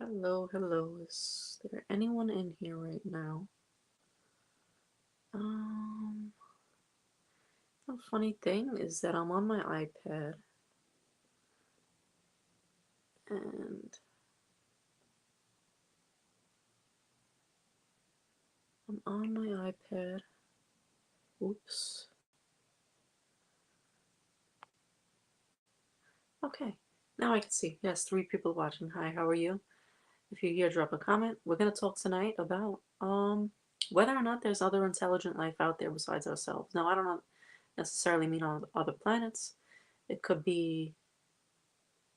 Hello, hello. Is there anyone in here right now? Um, the funny thing is that I'm on my iPad and I'm on my iPad. Oops. Okay, now I can see. Yes, three people watching. Hi, how are you? If you're here, drop a comment. We're gonna talk tonight about whether or not there's other intelligent life out there besides ourselves. Now, I don't necessarily mean on other planets. It could be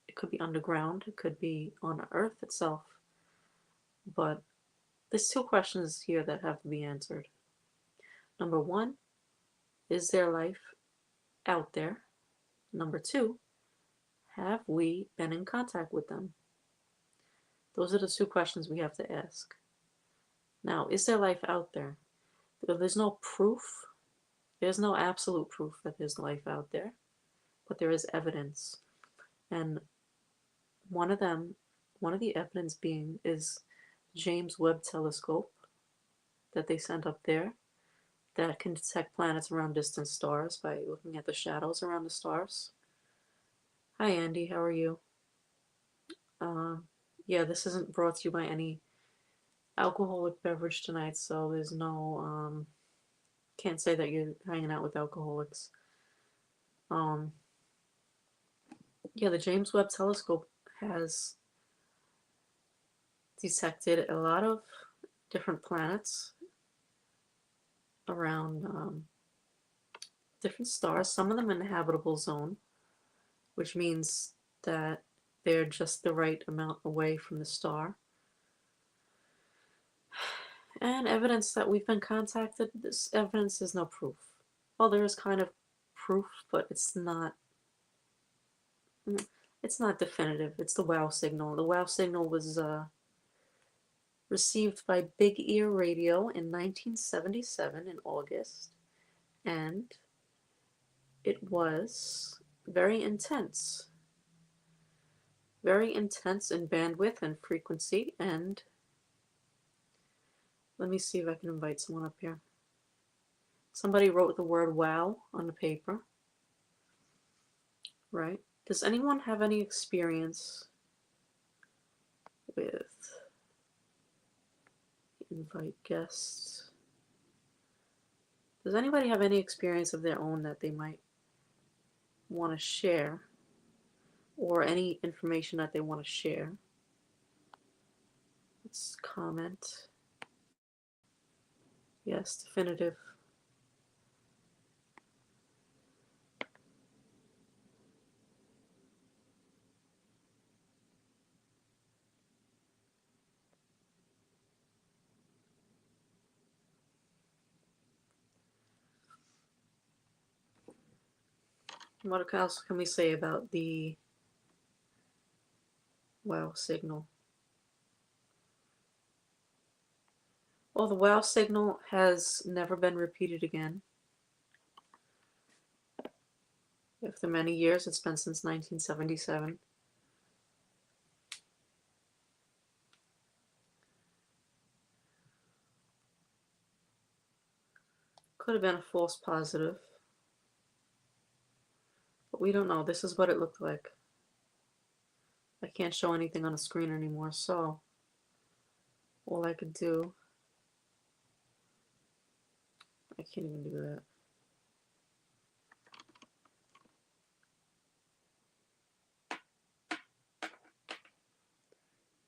it could be underground. It could be on Earth itself. But there's two questions here that have to be answered. Number one, is there life out there? Number two, have we been in contact with them? Those are the two questions we have to ask. Now, is there life out there? There's no proof. There's no absolute proof that there's life out there, but there is evidence. And one of them, one of the evidence being is James Webb Telescope that they sent up there that can detect planets around distant stars by looking at the shadows around the stars. Hi, Andy. How are you? Uh, yeah, this isn't brought to you by any alcoholic beverage tonight, so there's no, can't say that you're hanging out with alcoholics. Um, yeah, the James Webb Telescope has detected a lot of different planets around different stars, some of them in the habitable zone, which means that they're just the right amount away from the star. And evidence that we've been contacted, this evidence is no proof. Well, there is kind of proof, but it's not definitive. It's the WOW signal. The WOW signal was received by Big Ear Radio in 1977 in August, and it was very intense in bandwidth and frequency. And let me see if I can invite someone up here. Somebody wrote the word wow on the paper, right? Does anyone have any experience with invite guests? Does anybody have any experience of their own that they might want to share, or any information that they want to share? Let's comment. Yes, definitive. What else can we say about the WOW signal? Well, the WOW signal has never been repeated again. After many years, it's been since 1977. Could have been a false positive, but we don't know. This is what it looked like. I can't show anything on the screen anymore, so all I could do, I can't even do that.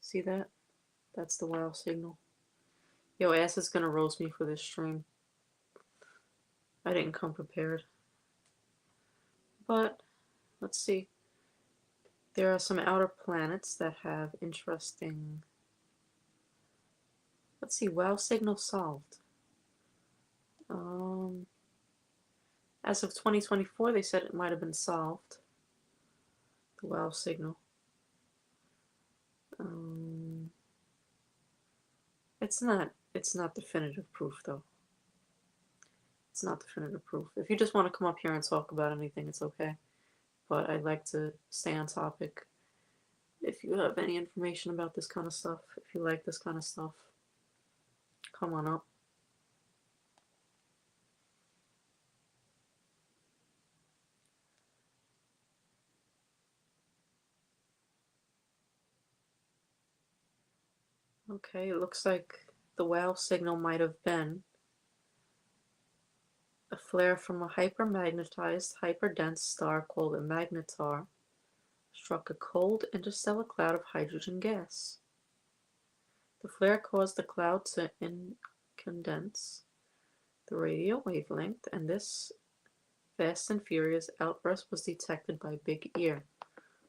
See that? That's the WOW signal. Yo, ass is gonna roast me for this stream. I didn't come prepared. But let's see. There are some outer planets that have interesting. Let's see. WOW signal solved. Um, as of 2024, they said it might have been solved. The WOW signal. Um, it's not. It's not definitive proof, though. It's not definitive proof. If you just want to come up here and talk about anything, it's okay. But I'd like to stay on topic. If you have any information about this kind of stuff, if you like this kind of stuff, come on up. Okay, it looks like the WOW signal might have been a flare from a hypermagnetized, hyperdense star called a magnetar struck a cold interstellar cloud of hydrogen gas. The flare caused the cloud to condense the radio wavelength, and this fast and furious outburst was detected by Big Ear.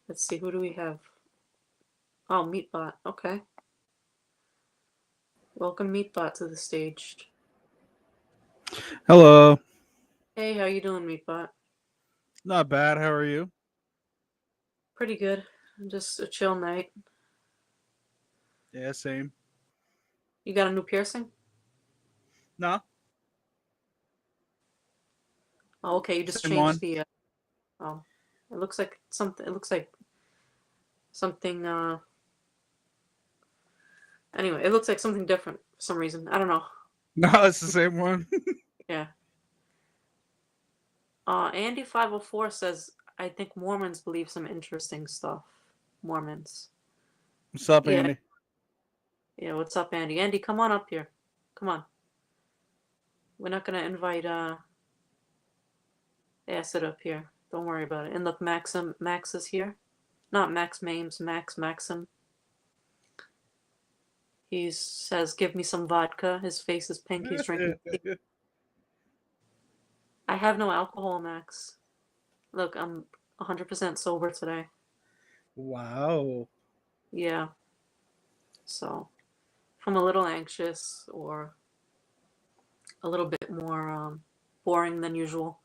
Let's see, who do we have? Oh, Meatbot. Okay. Welcome, Meatbot, to the stage. Hello. Hey, how you doing, Meatbot? Not bad. How are you? Pretty good. Just a chill night. Yeah, same. You got a new piercing? No, Oh, okay. You just same changed one. the. Oh, it looks like something. It looks like something. Anyway, it looks like something different for some reason. I don't know. No, it's the same one. Yeah. Andy504 says, I think Mormons believe some interesting stuff. Mormons. What's up, Yeah. Andy? Yeah. What's up, Andy? Andy, come on up here. Come on. We're not gonna invite Acid up here. Don't worry about it. And look, Max is here. Not Max Mames, Max Maxim. He says, give me some vodka. His face is pink. He's drinking tea. I have no alcohol, Max. Look, I'm 100% sober today. Wow. Yeah. So, if I'm a little anxious or a little bit more boring than usual.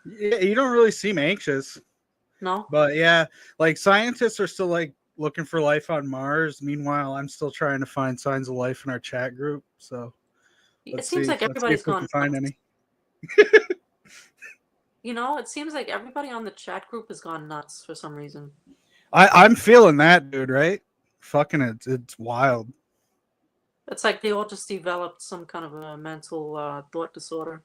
Yeah, you don't really seem anxious, No? but yeah, like scientists are still like looking for life on Mars. Meanwhile, I'm still trying to find signs of life in our chat group. So It let's seems see. like Let's see everybody's if we can gone find nuts. any. You know, it seems like everybody on the chat group has gone nuts for some reason. I'm feeling that, dude. Right? Fucking it's wild. It's like they all just developed some kind of a mental thought disorder.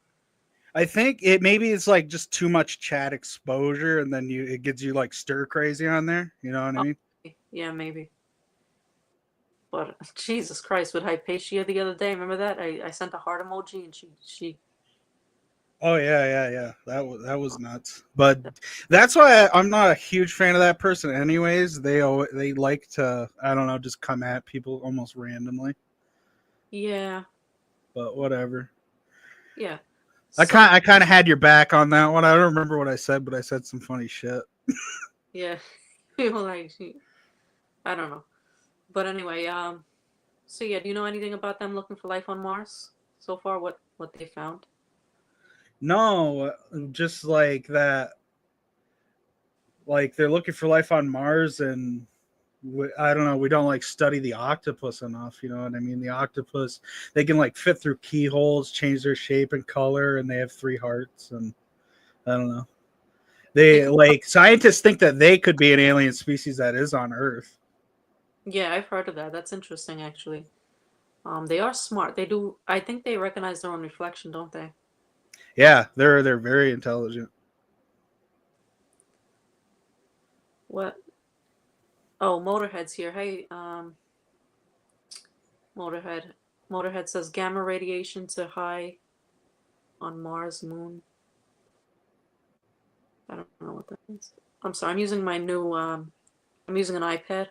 I think it maybe it's like just too much chat exposure, and then it gets you like stir crazy on there. You know what I Oh, mean? yeah, maybe. But Jesus Christ, with Hypatia the other day, remember that? I sent a heart emoji and she Oh yeah. That was nuts. But that's why I'm not a huge fan of that person. Anyways, they like to, I don't know, just come at people almost randomly. yeah, But whatever. yeah. I So kind of had your back on that one. I don't remember what I said, but I said some funny shit. yeah, people like I don't know. But anyway, so yeah, do you know anything about them looking for life on Mars so far? What they found? No, just like that. Like they're looking for life on Mars, and I don't know. We don't like study the octopus enough. You know what I mean? The octopus, they can like fit through keyholes, change their shape and color, and they have 3 hearts. And I don't know. They They could, like scientists think that they could be an alien species that is on Earth. yeah, I've heard of that. That's interesting, actually. They are smart. They do. I think they recognize their own reflection, don't they? Yeah, they're very intelligent. What? Oh, Motorhead's here. Hey, Motorhead. Motorhead says gamma radiation to high on Mars, Moon. I don't know what that means. I'm sorry. I'm using my new. I'm using an iPad,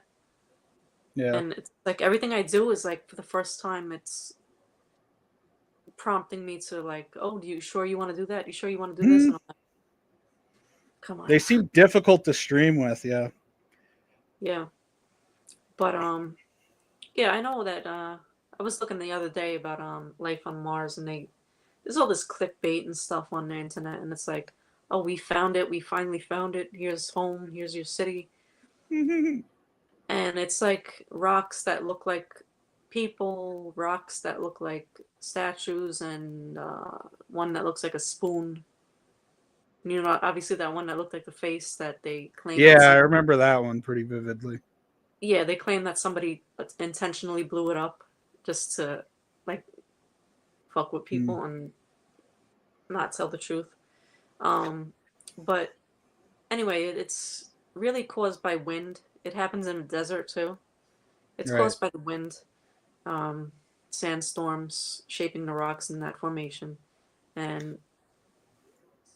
Yeah. and it's like everything I do is like for the first time, it's prompting me to like, oh, do you sure you want to do that? You sure you want to do this? Hmm. And I'm like, come on. They seem difficult to stream with. Yeah. Yeah, but yeah, I know that. I was looking the other day about life on Mars, and there's all this clickbait and stuff on the internet, and it's like, oh, we found it. We finally found it. Here's home. Here's your city. And it's like rocks that look like people, rocks that look like statues, and one that looks like a spoon. Obviously that one that looked like the face that they claim Yeah, to I see. remember that one pretty vividly. Yeah, they claim that somebody intentionally blew it up just to like fuck with Mm, people and not tell the truth. Um, but anyway, it's really caused by wind. It happens in the desert too. It's right. caused by the wind, um, sandstorms shaping the rocks in that formation, and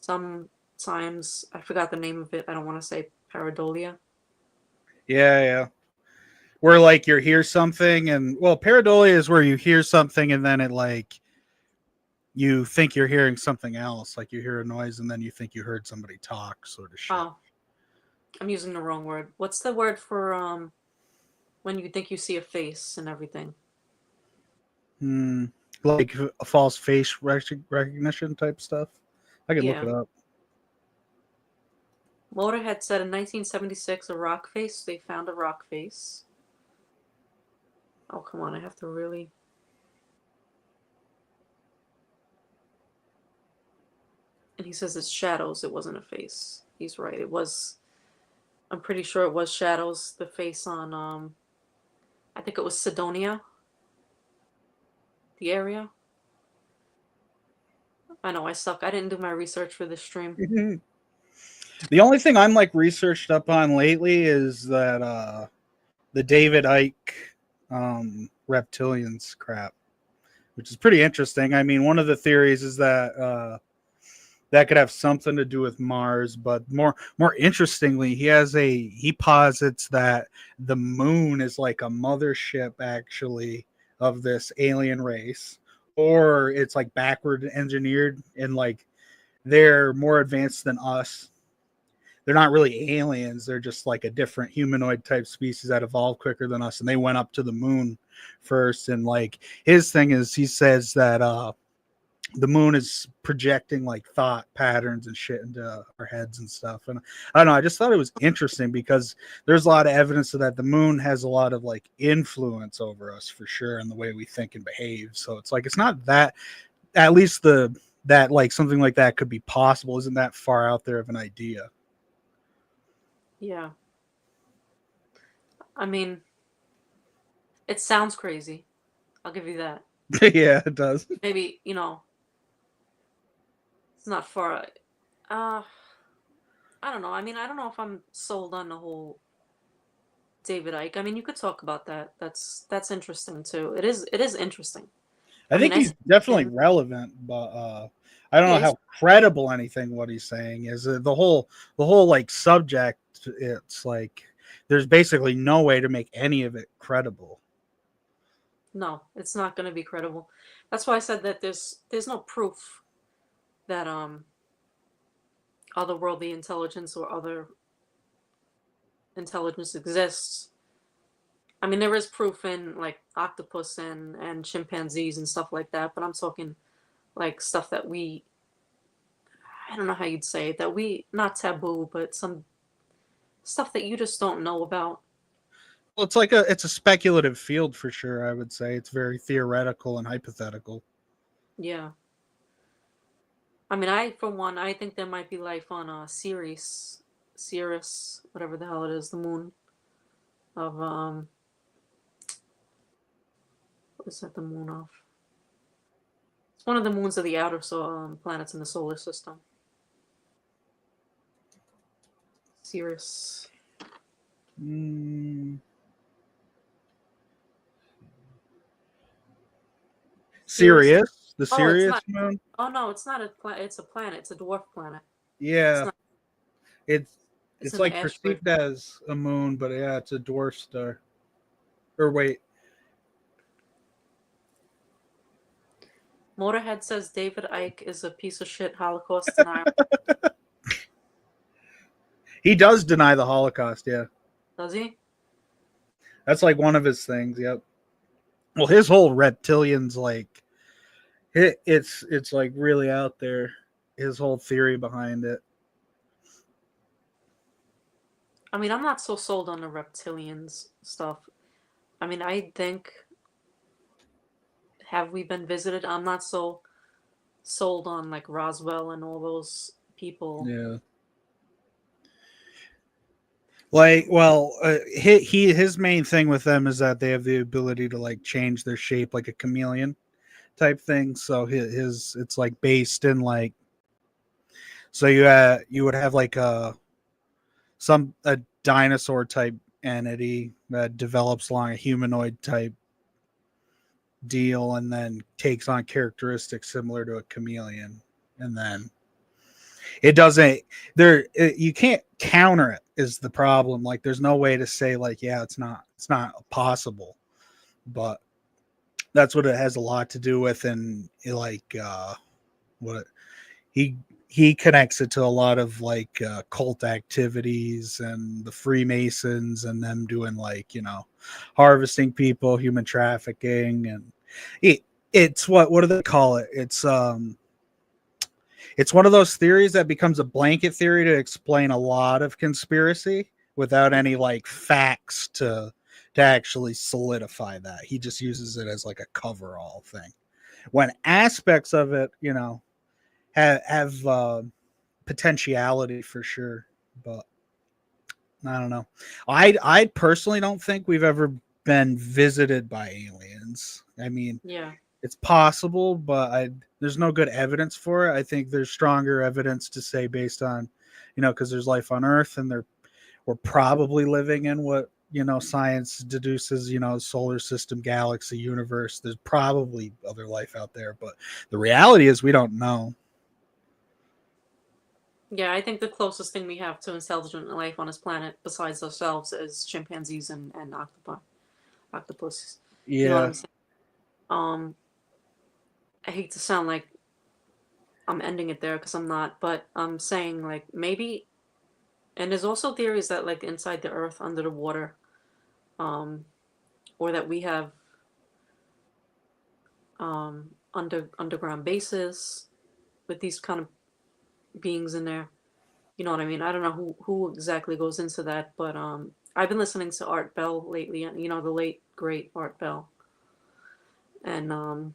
sometimes I forgot the name of it. I don't want to say pareidolia. Yeah, yeah. Where like you hear something, and well, pareidolia is where you hear something and then it like you think you're hearing something else, like you hear a noise and then you think you heard somebody talk, sort of shit. Oh, I'm using the wrong word. What's the word for when you think you see a face and everything? Hmm. Like a false face recognition type stuff. I could look Yeah. it up. Motorhead said in 1976 a rock face. They found a rock face. Oh, come on. I have to really. And he says it's shadows. It wasn't a face. He's right. It was. I'm pretty sure it was shadows. The face on, I think it was Sidonia, the area. I know I suck. I didn't do my research for this stream. The only thing I'm like researched up on lately is that the David Icke reptilians crap, which is pretty interesting. I mean, one of the theories is that that could have something to do with Mars, but more interestingly, he posits that the moon is like a mothership actually of this alien race, or it's like backward engineered and like they're more advanced than us. They're not really aliens. They're just like a different humanoid type species that evolved quicker than us, and they went up to the moon first. And like his thing is, he says that the moon is projecting like thought patterns and shit into our heads and stuff. And I don't know. I just thought it was interesting because there's a lot of evidence of that. The moon has a lot of like influence over us for sure in the way we think and behave. So it's like it's not that at least the that like something like that could be possible isn't that far out there of an idea. Yeah. I mean, it sounds crazy. I'll give you that. Yeah, it does. Maybe, it's not far. Uh, I don't know. I mean, I don't know if I'm sold on the whole David Icke. I mean, you could talk about that. That's interesting too. It is interesting. I I mean, think I he's see definitely him. relevant, but I don't Yeah, know he's, how credible anything what he's saying is. The whole like subject. It's like there's basically no way to make any of it credible. no, it's not going to be credible. That's why I said that there's no proof that otherworldly intelligence or other intelligence exists. I mean, there is proof in like octopus and chimpanzees and stuff like that, but I'm talking like stuff that I don't know how you'd say it, that we not taboo, but some stuff that you just don't know about. Well, it's a speculative field for sure. I would say it's very theoretical and hypothetical. Yeah. I mean, I for one, I think there might be life on Sirius, whatever the hell it is, the moon of what is that the moon of? It's one of the moons of the outer planets in the solar system. Sirius. Mm, Sirius. Sirius, the Oh, it's Sirius not. moon. Oh no, it's not a planet. It's a planet. It's a dwarf planet. It's Yeah, not. it's It's it's in the like asteroid. perceived as a moon, but yeah, it's a dwarf star. Or wait, Motorhead says David Icke is a piece of shit Holocaust denier. he does deny the Holocaust. Yeah, Does he? that's like one of his things. Yep. Well, his whole reptilians like it's like really out there. His whole theory behind it. I mean, I'm not so sold on the reptilians stuff. I mean, I think have we been visited? I'm not so sold on like Roswell and all those people. Yeah. Like, well, his main thing with them is that they have the ability to like change their shape like a chameleon type thing. So his it's like based in like, so you would have like a dinosaur type entity that develops along a humanoid type deal and then takes on characteristics similar to a chameleon, and then it doesn't you can't counter it is the problem. Like there's no way to say like, yeah, it's not possible, but that's what it has a lot to do with. And like what he he connects it to a lot of like cult activities and the Freemasons and them doing like, harvesting people, human trafficking. And it, it's what do they call it, it's one of those theories that becomes a blanket theory to explain a lot of conspiracy without any like facts to actually solidify that. He just uses it as like a coverall thing, when aspects of it, have potentiality for sure. But I don't know. I personally don't think we've ever been visited by aliens. I mean, Yeah. it's possible, but there's no good evidence for it. I think there's stronger evidence to say based on, because there's life on Earth and we're probably living in what, science deduces, solar system, galaxy, universe. There's probably other life out there, but the reality is we don't know. Yeah, I think the closest thing we have to intelligent life on this planet, besides ourselves, is chimpanzees and octopus. You know what Yeah. I'm saying? Um, I hate to sound like I'm ending it there because I'm not, but I'm saying like maybe, and there's also theories that like inside the earth, under the water, um, or that we have underground bases with these kind of beings in there. You know what I mean? I don't know who exactly goes into that, but I've been listening to Art Bell lately, and the late great Art Bell, and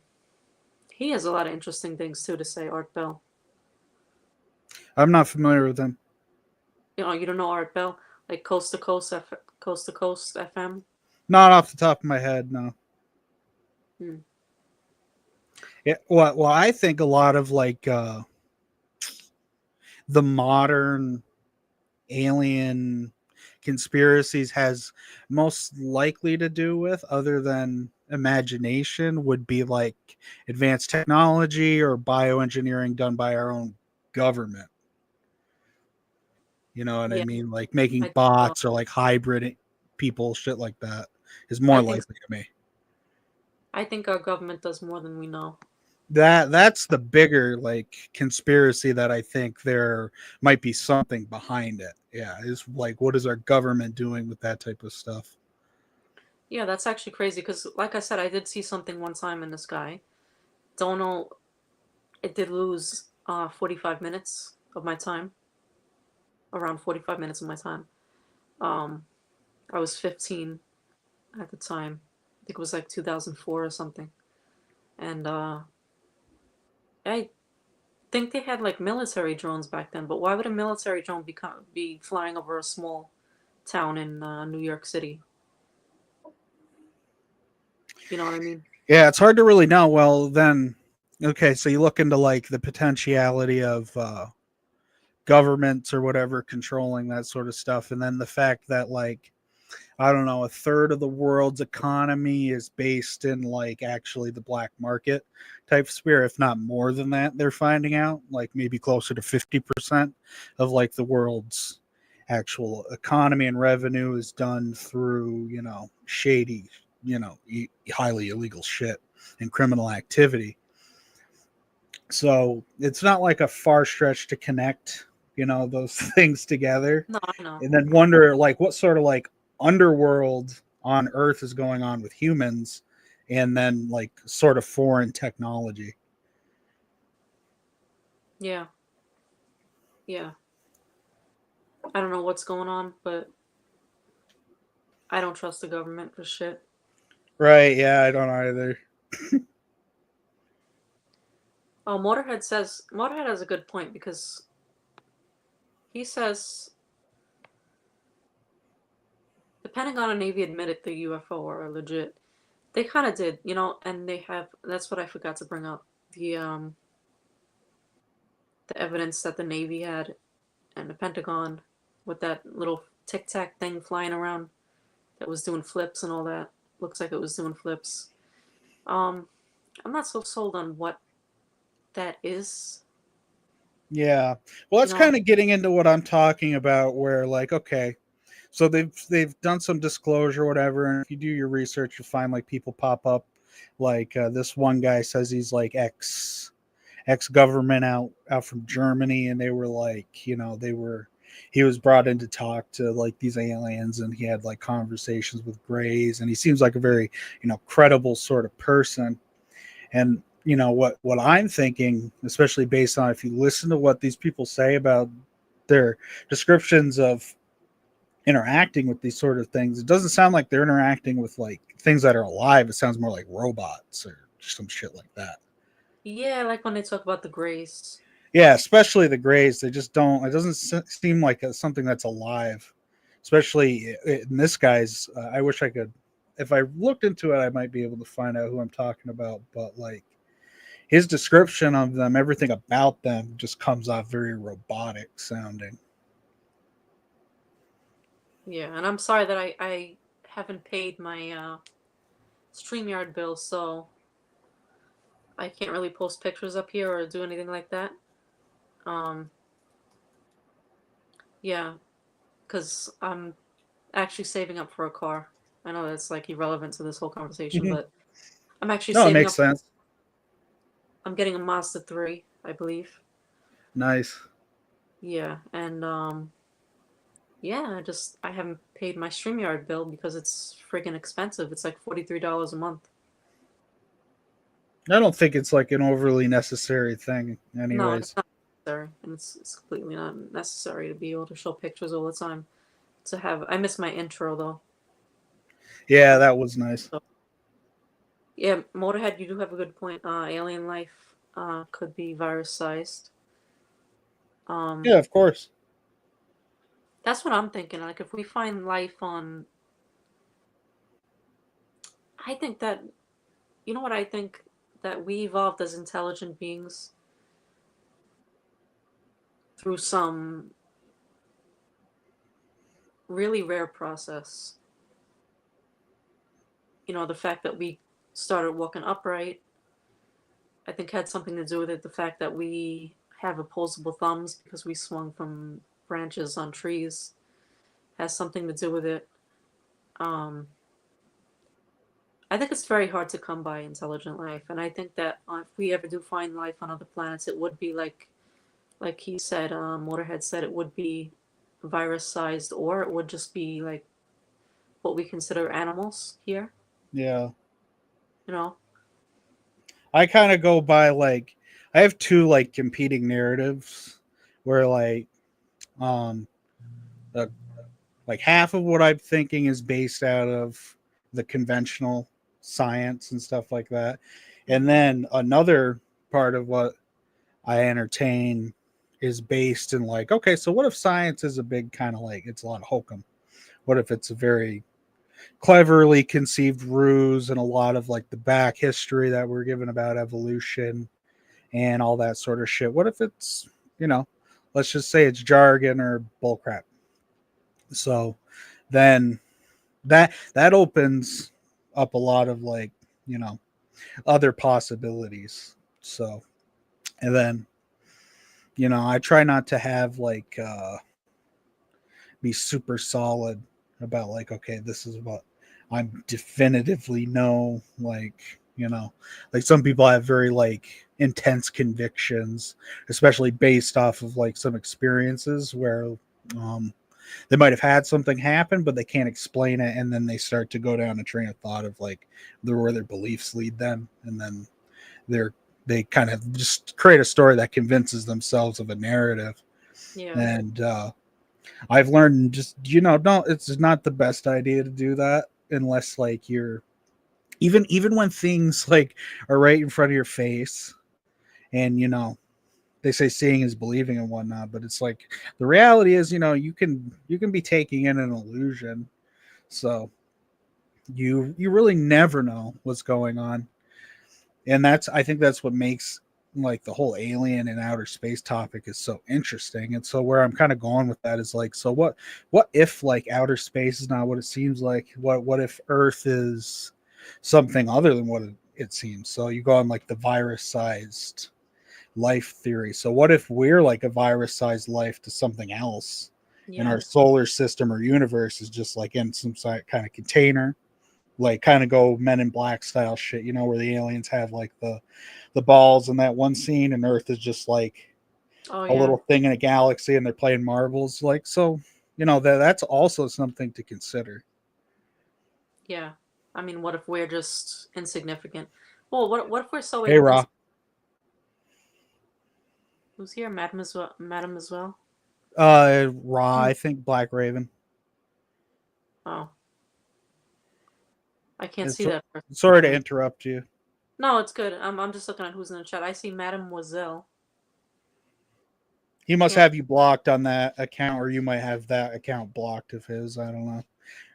he has a lot of interesting things too to say. Art Bell, I'm not familiar with them. you don't know Art Bell, like Coast to Coast FM. Not off the top of my head, no. Hmm. Yeah, well, I think a lot of like the modern alien conspiracies has most likely to do with, other than imagination, would be like advanced technology or bioengineering done by our own government. You know what I Yeah, mean? Like making I think so. bots or like hybrid people, shit like that is I more think likely to me. I think our government does more than we know. That's the bigger like conspiracy that I think there might be something behind it. Yeah, is like, what is our government doing with that type of stuff? Yeah, that's actually crazy because, like I said, I did see something one time in the sky. Don't know. It did lose 45 minutes of my time, around 45 minutes of my time. Um, I was 15 at the time. I think it was like 2004 or something. And I think they had like military drones back then, but why would a military drone be flying over a small town in New York City? You know what I mean? Yeah, it's hard to really know. Well, then, okay, so you look into like the potentiality of governments or whatever controlling that sort of stuff, and then the fact that like, I don't know, a third of the world's economy is based in like actually the black market type sphere, if not more than that. They're finding out like maybe closer to 50% of like the world's actual economy and revenue is done through, shady, highly illegal shit and criminal activity. So it's not like a far stretch to connect, those things together, No, I know. and then wonder like what sort of like underworld on Earth is going on with humans, and then like sort of foreign technology. Yeah, yeah. I don't know what's going on, but I don't trust the government for shit. Right? Yeah, I don't either. Oh, Motorhead has a good point because he says Pentagon and Navy admitted the UFO are legit. They kind of did, and they have. That's what I forgot to bring up. The evidence that the Navy had and the Pentagon with that little tic tac thing flying around that was doing flips and all that. Looks like it was doing flips. Um, I'm not so sold on what that is. Yeah. Well, You that's know, kind of getting into what I'm talking about, where like, okay, so they've done some disclosure, whatever, and if you do your research, you find like people pop up, like this one guy says he's like ex government out from Germany, and they were like, he was brought in to talk to like these aliens, and he had like conversations with Greys, and he seems like a very credible sort of person. And what I'm thinking, especially based on if you listen to what these people say about their descriptions of interacting with these sort of things, it doesn't sound like they're interacting with like things that are alive. It sounds more like robots or some shit like that. yeah, like when they talk about the Greys. Yeah, especially the Greys. They just don't. It doesn't seem like something that's alive. Especially in this guy's. I wish I could. If I looked into it, I might be able to find out who I'm talking about. But like his description of them, everything about them just comes off very robotic sounding. Yeah, and I'm sorry that I haven't paid my StreamYard bill, so I can't really post pictures up here or do anything like that. Um, yeah, because I'm actually saving up for a car. I know that's like irrelevant to this whole conversation, Mhm. but I'm actually No, it saving makes up. sense. I'm getting a Mazda 3, I believe. Nice. Yeah, and yeah, I haven't paid my StreamYard bill because it's friggin' expensive. It's like $43 a month. I don't think it's like an overly necessary thing, No, it's anyways. not necessary, and it's completely not necessary to be able to show pictures all the time. I miss my intro though. Yeah, that was nice. So, yeah, Motorhead, you do have a good point. Alien life could be virus sized. Um, Yeah, of course. that's what I'm thinking. Like if we find life on, I think that you know what I think that we evolved as intelligent beings through some really rare process. The fact that we started walking upright, I think had something to do with it. The fact that we have opposable thumbs because we swung from branches on trees has something to do with it. Um, I think it's very hard to come by intelligent life, and I think that if we ever do find life on other planets, it would be like he said, Motorhead said, it would be virus-sized, or it would just be like what we consider animals here. Yeah. You know? I kind of go by like I have two like competing narratives where um uh, like half of what I'm thinking is based out of the conventional science and stuff like that. And Hmm. then another part of what I entertain is based in like, okay, so what if science is a big kind of like it's a lot of hokum? What if it's a very cleverly conceived ruse and a lot of like the back history that we're given about evolution and all that sort of shit? What if it's, you know, let's just say it's jargon or bullcrap? So then that opens up a lot of like, you know, other possibilities. So, and then, I try not to have like be super solid about like, okay, this is what I'm definitively know. Like, like some people have very like intense convictions, especially based off of like some experiences where um, they might have had something happen, but they can't explain it, and then they start to go down a train of thought of like where their beliefs lead them, and then they're they kind of just create a story that convinces themselves of a narrative. Yeah. And I've learned just no, it's not the best idea to do that unless like you're even when things like are right in front of your face, and they say seeing is believing and whatnot, but it's like the reality is you can be taking in an illusion. So you really never know what's going on. And I think that's what makes like the whole alien and outer space topic is so interesting. And so where I'm kind of going with that is like, so what if like outer space is not what it seems like? What if Earth is something other than what it seems? So you go on like the virus sized life theory. So what if we're like a virus sized life to something else, and our Yes. solar system or universe is just like in some kind of container, like kind of go Men in Black style shit, where the aliens have like the balls in that one scene, and Earth is just like Oh a yeah. little thing in a galaxy, and they're playing marbles. Like, so that's also something to consider. Yeah. I mean, what if we're just insignificant? Well, what if we're so Hey, Ra. Who's here? Madam as well? Ra, I think Black Raven. Oh, I can't It's, see that person. sorry to interrupt you. No, it's good. I'm just looking at who's in the chat. I see Mademoiselle. He must Can't. have you blocked on that account, or you might have that account blocked of his. I don't know.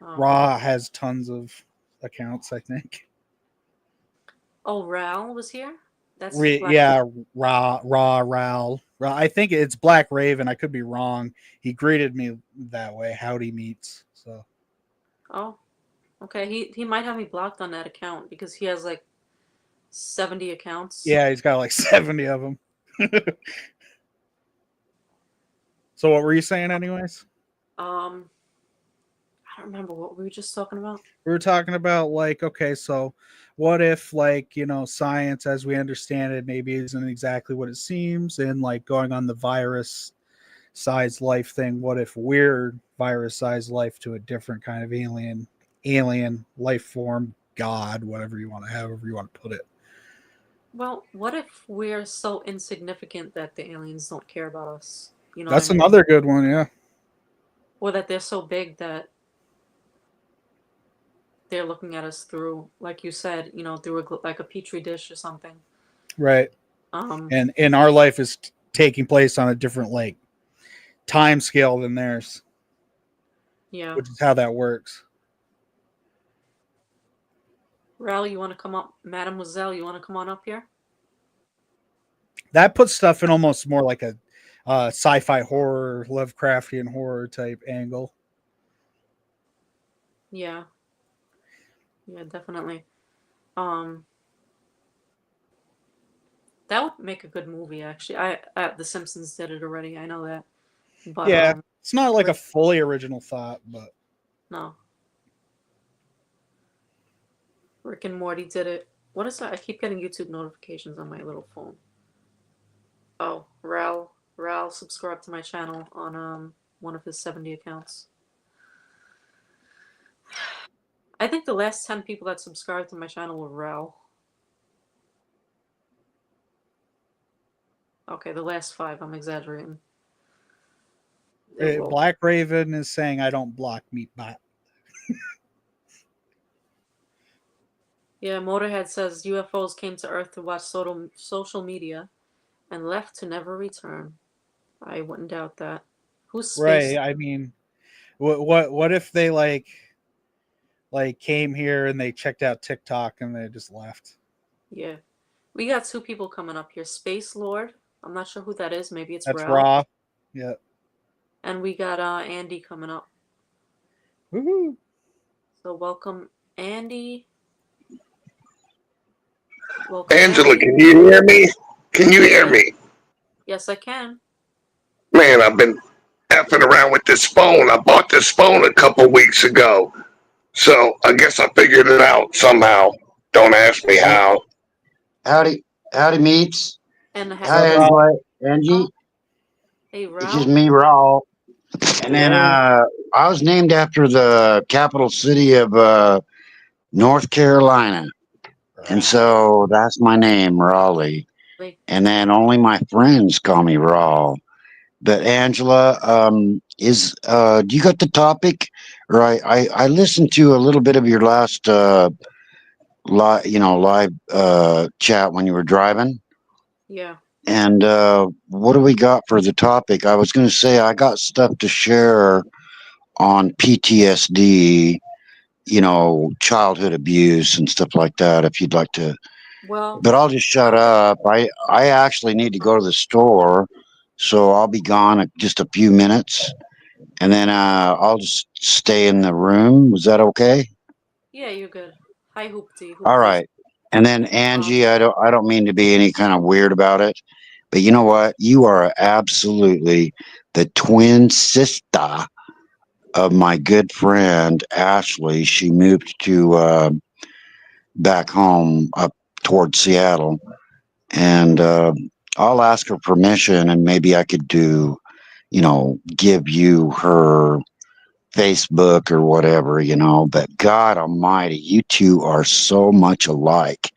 Oh. Ra has tons of accounts, I think. Oh, Ral was here? That's Yeah, Ral. I think it's Black Raven. I could be wrong. He greeted me that way. Howdy meets. So. Oh, okay. He might have me blocked on that account because he has like 70 accounts. Yeah, he's got like 70 of them. So what were you saying, anyways? I don't remember what we were just talking about. We were talking about like, okay, so what if like, science as we understand it maybe isn't exactly what it seems, and like going on the virus sized life thing, what if we're virus sized life to a different kind of alien life form, god, whatever you want to, however you want to put it. Well, what if we're so insignificant that the aliens don't care about us? You know That's what I mean? another good one, yeah. Or that they're so big that they're looking at us through, like you said, through like a petri dish or something. Right. And our life is taking place on a different like time scale than theirs. Yeah. Which is how that works. Ral, you want to come up? Mademoiselle, you want to come on up here? That puts stuff in almost more like a sci-fi horror, Lovecraftian horror type angle. Yeah. Yeah, definitely. That would make a good movie, actually. The Simpsons did it already. I know that. But yeah, it's not like a fully original thought, but no. Rick and Morty did it. What is that? I keep getting YouTube notifications on my little phone. Oh, Ral subscribed to my channel on one of his 70 accounts. I think the last 10 people that subscribed to my channel were Ral. Okay, the last 5. I'm exaggerating. Black Raven is saying I don't block Meatbot. Yeah, Motorhead says UFOs came to Earth to watch social media and left to never return. I wouldn't doubt that. Who's space? Right. I mean, what if they like came here and they checked out TikTok and they just left? Yeah. We got 2 people coming up here. Space Lord. I'm not sure who that is. Maybe it's That's Ralph. Raw. Yeah. And we got Andy coming up. Woohoo. So welcome, Andy. Welcome, Angela, Andy. can you hear me? Can you hear me? Yes, I can. Man, I've been effing around with this phone. I bought this phone a couple weeks ago. So I guess I figured it out somehow. Don't ask me how. Howdy meets. And Hi, Angela, Angie. Hey, Ralph. It's just me, Raul. And then I was named after the capital city of North Carolina. And so that's my name, Raleigh. And then only my friends call me Raul. But Angela, do you got the topic? Or I listened to a little bit of your last live chat when you were driving. Yeah. And what do we got for the topic? I was going to say I got stuff to share on PTSD, childhood abuse and stuff like that. If you'd like to, Well, but I'll just shut up. I actually need to go to the store, so I'll be gone in just a few minutes, and then I'll just stay in the room. Was that okay? yeah, you're good. Hi, Hoopty. All Hoopty's. right. And then Angie, I don't mean to be any kind of weird about it, but you know what? You are absolutely the twin sister of my good friend Ashley. She moved to back home up towards Seattle, and I'll ask her permission, and maybe I could give you her Facebook or whatever, but God Almighty, you two are so much alike.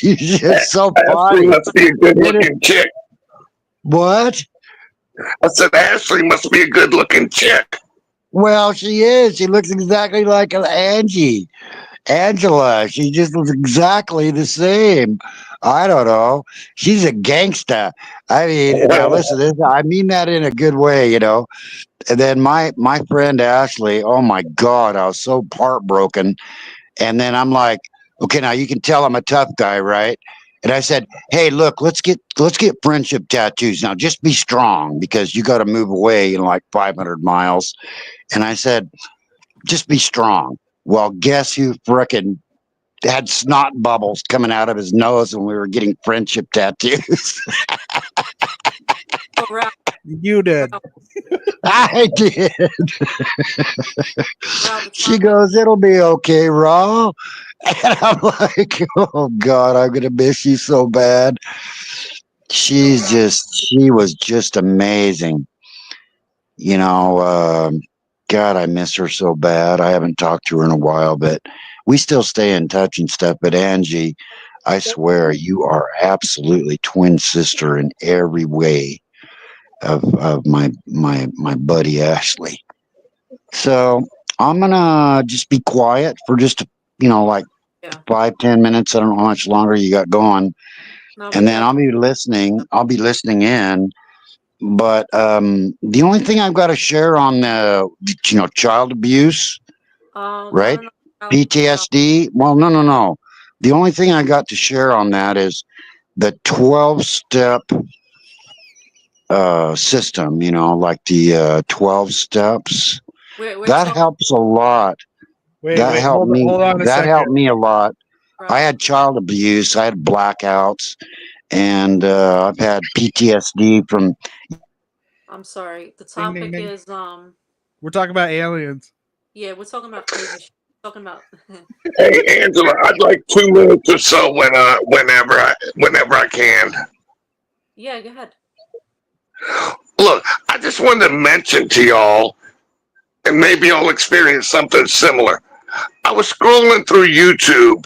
You're just so Ashley funny. must be a good looking chick. What? I said Ashley must be a good looking chick. Well, she is. She looks exactly like Angie. Angela. She just looks exactly the same. I don't know. She's a gangsta. I mean, now listen, I mean that in a good way. And then my friend Ashley, oh my God, I was so heartbroken. And then I'm like, okay, now you can tell I'm a tough guy, right? And I said, hey, look, let's get friendship tattoos. Now just be strong because you got to move away in like 500 miles. And I said, just be strong. Well, guess who frickin' had snot bubbles coming out of his nose when we were getting friendship tattoos? Oh, Ralph, You did. Ralph, I did. Ralph, it's She not like goes, it'll be okay, Raw. And I'm like, oh God, I'm gonna miss you so bad. no, Ralph. She was just amazing. You know, God, I miss her so bad. I haven't talked to her in a while, but we still stay in touch and stuff. But Angie, I swear you are absolutely twin sister in every way of my buddy Ashley. So I'm gonna just be quiet for just like Yeah. 5-10 minutes. I don't know how much longer you got going, No, and we then got. I'll be listening. I'll be listening in. But the only thing I've got to share on the child abuse, I right? don't know. Ralph, PTSD. Well, no. The only thing I got to share on that is the 12-step system. Like the 12 steps. we're That talking. helps a lot. That Wait, helped me. hold on a That second. helped me a lot. I Ralph, had child abuse. I had blackouts, and I've had PTSD from. I'm sorry. The Ding, ding, topic ding. is We're talking about aliens. yeah, we're talking about crazy shit. Talking about Hey Angela, I'd like 2 minutes or so whenever I can. yeah, go ahead. Look, I just wanted to mention to y'all, and maybe y'all experience something similar. I was scrolling through YouTube,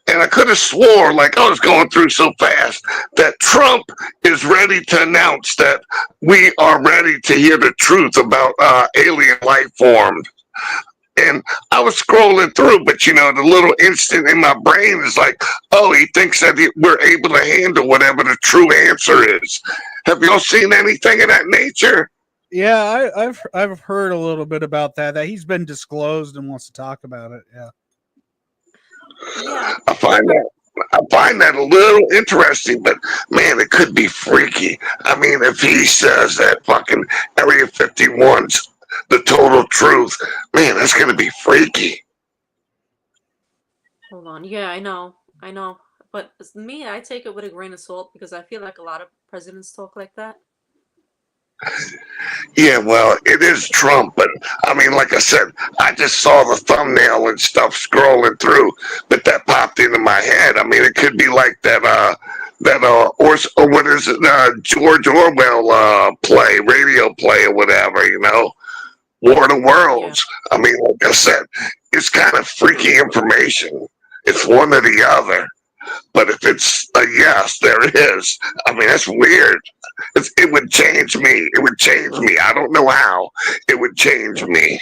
and I could have swore, like I was going through so fast, that Trump is ready to announce that we are ready to hear the truth about alien life forms. And I was scrolling through, but the little instant in my brain is like, oh, he thinks that we're able to handle whatever the true answer is. Have y'all seen anything of that nature? Yeah, I've heard a little bit about that he's been disclosed and wants to talk about it. Yeah. Yeah, I find that a little interesting, but man, it could be freaky. I mean, if he says that fucking Area 51's the total truth, man, that's gonna be freaky. hold on. Yeah, I know. But me, I take it with a grain of salt because I feel like a lot of presidents talk like that. Yeah, well, it is Trump, but I mean, like I said, I just saw the thumbnail and stuff scrolling through, but that popped into my head. I mean, it could be like or what is it, George Orwell radio play or whatever, War of the Worlds. I mean, like I said, it's kind of freaky information. It's one or the other. But if it's a yes, there it is. I mean, that's weird. It would change me. It would change me. I don't know how. It would change me.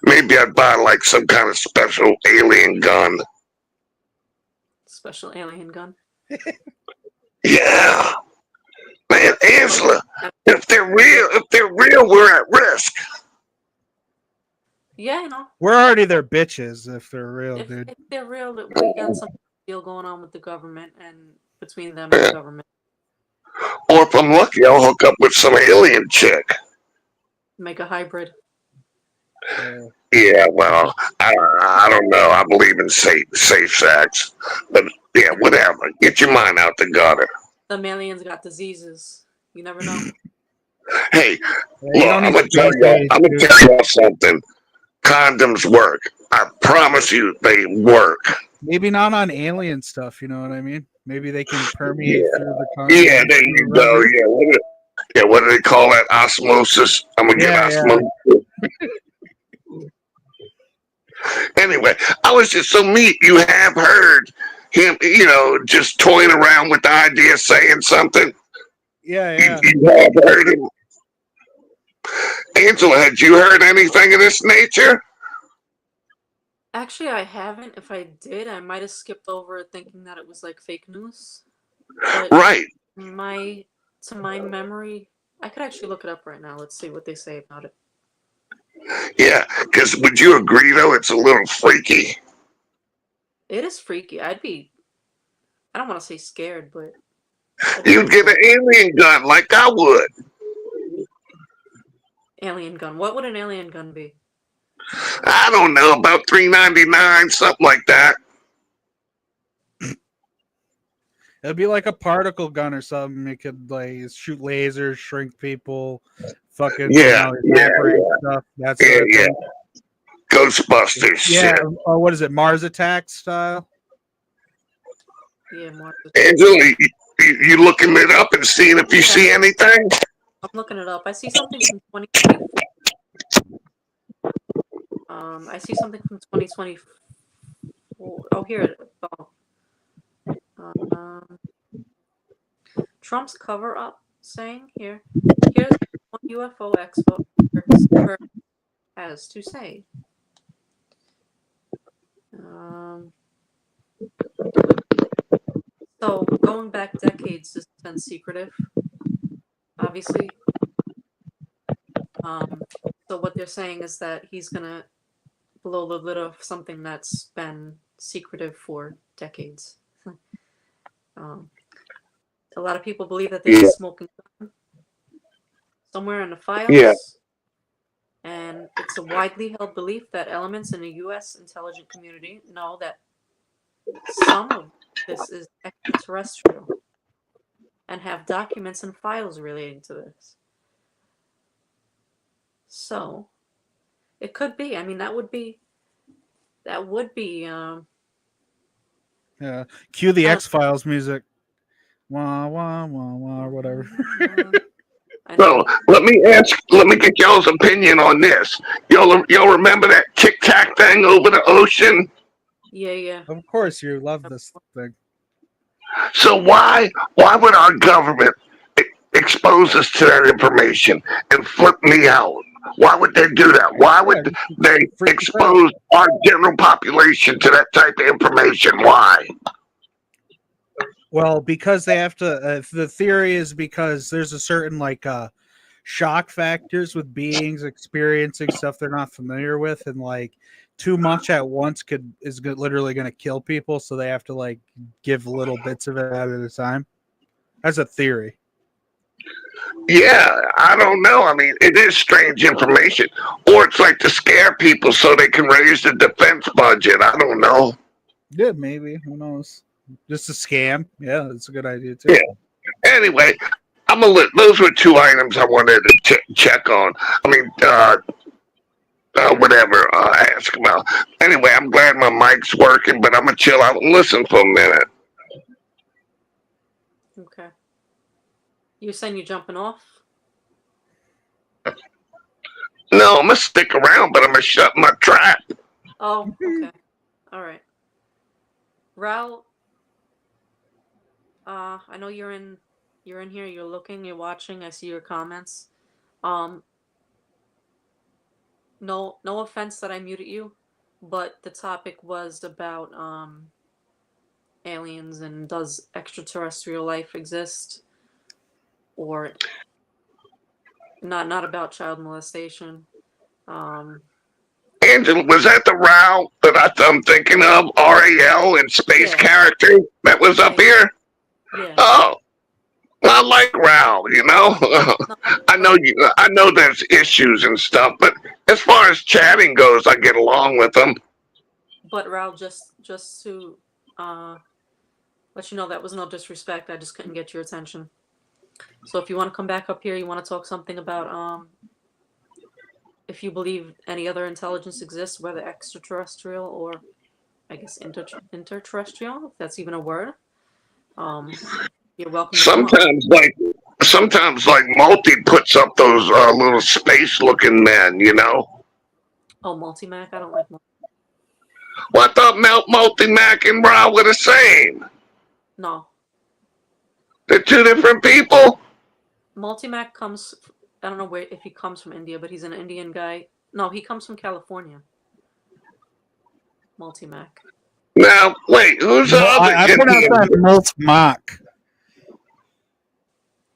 Maybe I'd buy like some kind of special alien gun. Special alien gun. Yeah. Man, Angela, if they're real, we're at risk. Yeah, you know, We're already their bitches if they're real, dude. if they're real, that we got some deal going on with the government and between them and the government. Or if I'm lucky, I'll hook up with some alien chick. Make a hybrid. Yeah, well, I don't know. I believe in safe sex, but yeah, whatever. Get your mind out the gutter. Some aliens got diseases. You never know. Hey, You look, don't I'm need gonna tell space you. age, I'm gonna dude. tell y'all something. Condoms work. I promise you, they work. Maybe not on alien stuff, you know what I mean? Maybe they can permeate Yeah, through the yeah. continent. There you go. Yeah. What do they call that? Osmosis. I'm gonna get Yeah, yeah. osmosis. Anyway, I was just so neat. You have heard him, just toying around with the idea of saying something. Yeah, You, yeah. you have heard him. Angela, had you heard anything of this nature? Actually, I haven't. If I did, I might have skipped over it thinking that it was like fake news. But Right. my to my memory, I could actually look it up right now. Let's see what they say about it. Yeah. Because would you agree, though, it's a little freaky? It is freaky. I don't want to say scared, but I'd be You'd pretty get an cool. alien gun like I would. Alien gun. What would an alien gun be? I don't know, about $3.99, something like that. It'd be like a particle gun or something. It could like shoot lasers, shrink people, fucking Yeah, evaporate stuff. That sort of yeah. thing. Ghostbusters Yeah. shit. Or what is it? Mars Attack style? Yeah, more. Angela, you looking it up and seeing if you see anything? I'm looking it up. I see something from 2024. I see something from 2024. Oh, here it is. Oh. Trump's cover up saying here's what UFO expert has to say. So going back decades, this has been secretive, obviously. So what they're saying is that he's gonna blow the lid off something that's been secretive for decades. A lot of people believe that there's a smoking gun somewhere in the files. Yeah. And it's a widely held belief that elements in the U.S. intelligence community know that some of this is extraterrestrial and have documents and files relating to this. So it could be. I mean, that would be. Yeah. Cue the X-Files music. Wah wah wah wah or whatever. So let me get y'all's opinion on this. Y'all remember that Tic Tac thing over the ocean? Yeah. Of course, you love this thing. So why would our government expose us to that information and flip me out? Why would they do that? Why would they expose our general population to that type of information? Why? Well, because they have to. The theory is because there's a certain shock factors with beings experiencing stuff they're not familiar with, and too much at once literally going to kill people. So they have to give little bits of it at a time. That's a theory. Yeah, I don't know. I mean, it is strange information, or it's like to scare people so they can raise the defense budget. I don't know. Yeah, maybe. Who knows? Just a scam. Yeah, that's a good idea too. Yeah. Anyway, those were two items I wanted to check on. I mean, whatever. Ask about. Anyway, I'm glad my mic's working, but I'm gonna chill out and listen for a minute. Okay. You saying you're jumping off? No, I'm gonna stick around, but I'm gonna shut my trap. Oh, okay. All right. Raul, I know you're in here, you're looking, you're watching, I see your comments. No offense that I muted you, but the topic was about aliens and does extraterrestrial life exist, or not about child molestation. Angela, Angela, was that the Rao that I'm thinking of? RAL and space Yeah. character that was up Yeah. here? Yeah. Oh, I like Rao, you know. I know there's issues and stuff, but as far as chatting goes, I get along with them. But Raul, just to let you know, that was no disrespect. I just couldn't get your attention. So if you want to come back up here, you want to talk something about if you believe any other intelligence exists, whether extraterrestrial or I guess interterrestrial, if that's even a word. You're welcome to come up. Sometimes like Multi puts up those little space-looking men, you know. Oh, Multimac, I don't like Multi. Well, I thought Multi Mac and Rao were the same. No. They're two different people. Multimac comes, I don't know where if he comes from India, but he's an Indian guy. No, he comes from California. Multimac. Now, wait, who's the other I pronounce Indian? that Molt Mock.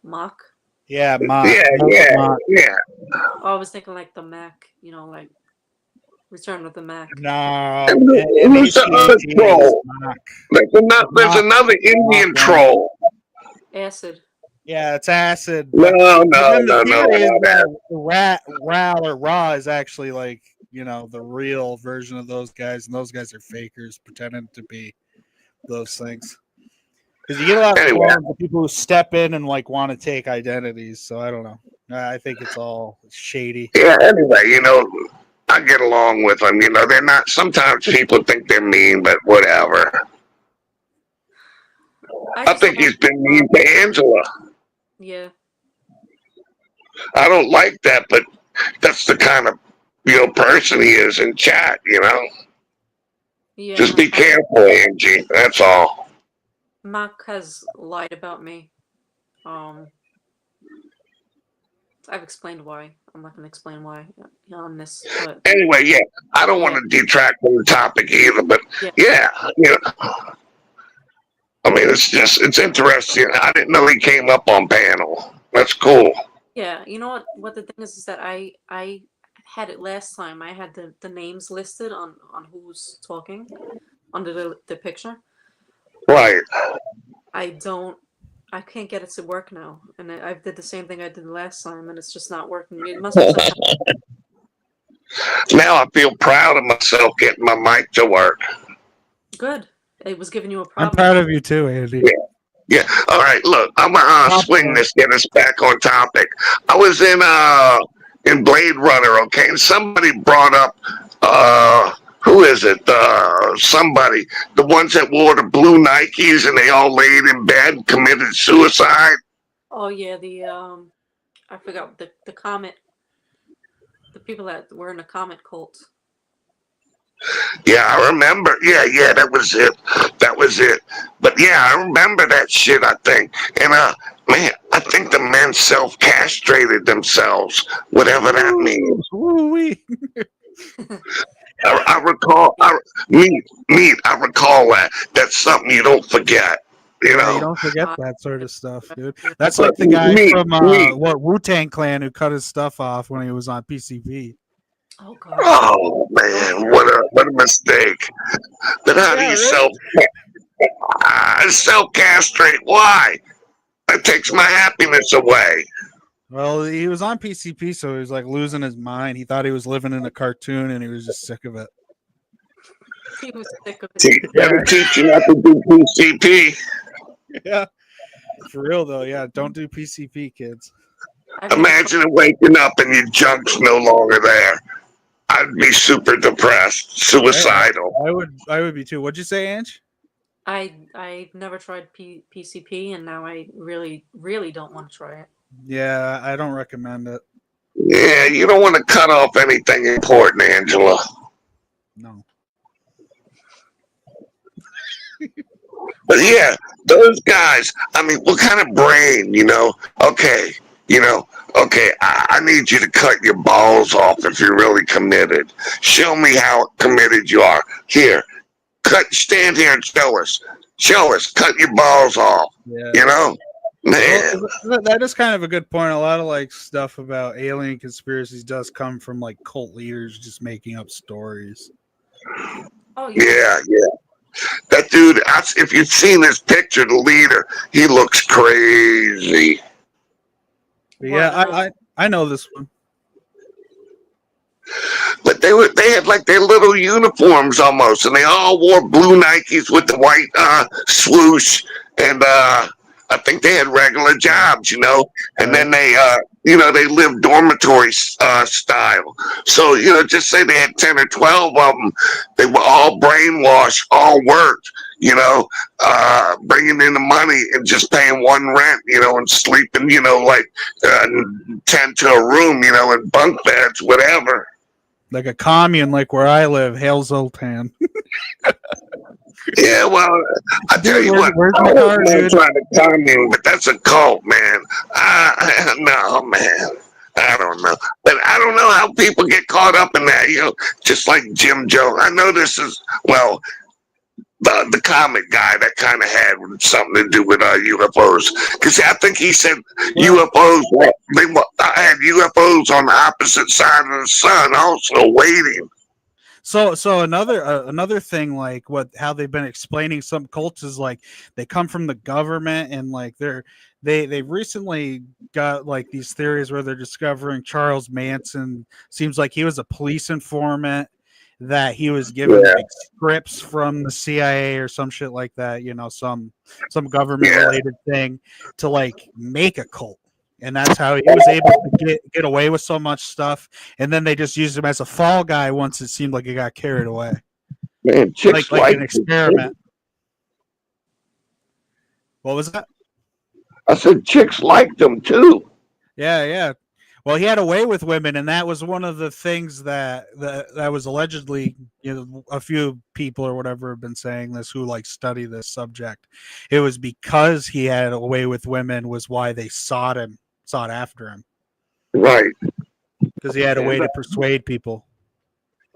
Mock? Yeah, Mock. Yeah, Molt yeah, Mock. yeah. Oh, I was thinking like the Mac, you know, like Return with the Mac. No. And who's the other troll? There's another Indian troll. Acid. Yeah, it's Acid. No, But then no, the theory is no. that Ra or Ra is actually like, you know, the real version of those guys, and those guys are fakers pretending to be those things. Because you get a lot of Anyway. clones of people who step in and like want to take identities. So I don't know. I think it's all shady. Yeah, anyway, you know, I get along with them. You know, they're not, sometimes people think they're mean, but whatever. I just think don't he's been mean to Angela. Yeah. I don't like that, but that's the kind of, you know, person he is in chat, you know. Yeah. Just be careful, Angie. That's all. Mac has lied about me. I've explained why. I'm not going to explain why on this. But Anyway, yeah, I don't want to detract from the topic either, but yeah. you know, I mean, it's interesting. I didn't know he came up on panel. That's cool. Yeah, you know what the thing is that I had it last time. I had the names listed on who's talking under the picture. Right. I can't get it to work now, and I did the same thing I did last time, and it's just not working. It must be something. Now I feel proud of myself getting my mic to work. Good. It was giving you a I'm problem. proud of you too, Andy. Yeah. All right. Look, I'm gonna swing this, get us back on topic. I was in Blade Runner, okay, and somebody brought up who is it? Somebody, the ones that wore the blue Nikes and they all laid in bed, committed suicide. Oh yeah, I forgot the comet. The people that were in the comet cult. Yeah, I remember. Yeah, that was it. But yeah, I remember that shit, I think. And man, I think the men self-castrated themselves, whatever that means. Ooh-wee. I recall, I recall that. That's something you don't forget, you know. You don't forget that sort of stuff, dude. That's like the guy from Wu-Tang Clan who cut his stuff off when he was on PCP. Oh god. Oh man, what a mistake. But how do you self-castrate? Why? That takes my happiness away. Well, he was on PCP, so he was like losing his mind. He thought he was living in a cartoon, and he was just sick of it. He was sick of it. Better teach you not to do PCP. Yeah, for real though. Yeah, don't do PCP, kids. Imagine waking up and your junk's no longer there. I'd be super depressed, suicidal. I would be too. What'd you say, Ange? I never tried PCP, and now I really don't want to try it. Yeah, I don't recommend it. Yeah, you don't want to cut off anything important, Angela. No. But yeah, those guys, I mean, what kind of brain, you know? Okay, I need you to cut your balls off if you're really committed. Show me how committed you are. Here, stand here and show us. Cut your balls off. Yeah. You know? Man, That is kind of a good point. A lot of like stuff about alien conspiracies does come from like cult leaders just making up stories. Oh yeah. yeah. That dude, if you've seen his picture, the leader, he looks crazy. But yeah, What, I know this one. But they had like their little uniforms almost, and they all wore blue Nikes with the white swoosh, and I think they had regular jobs, and then they lived dormitory style. So just say they had 10 or 12 of them, they were all brainwashed, all worked, bringing in the money and just paying one rent, and sleeping, like 10 to a room, in bunk beds, whatever. Like a commune, like where I live, Hail Zoltan. Yeah, well, I tell you what, Where's I my hope car, man dude? trying to commune, but that's a cult, man. No, man. I don't know. But I don't know how people get caught up in that, just like Jim Jones. I know this is, well, the comic guy that kind of had something to do with UFOs. Because I think he said UFOs, I had UFOs on the opposite side of the sun also waiting. So another thing, like how they've been explaining some cults is like they come from the government, and like they recently got like these theories where they're discovering Charles Manson seems like he was a police informant, that he was given like scripts from the CIA or some shit like that, some government related thing to like make a cult. And that's how he was able to get away with so much stuff. And then they just used him as a fall guy once it seemed like he got carried away. Man, chicks like an experiment. What was that? I said chicks liked him too. Yeah. Well, he had a way with women, and that was one of the things that was allegedly, a few people or whatever have been saying this who like study this subject. It was because he had a way with women was why they sought after him. Right. Because he had a way to persuade people.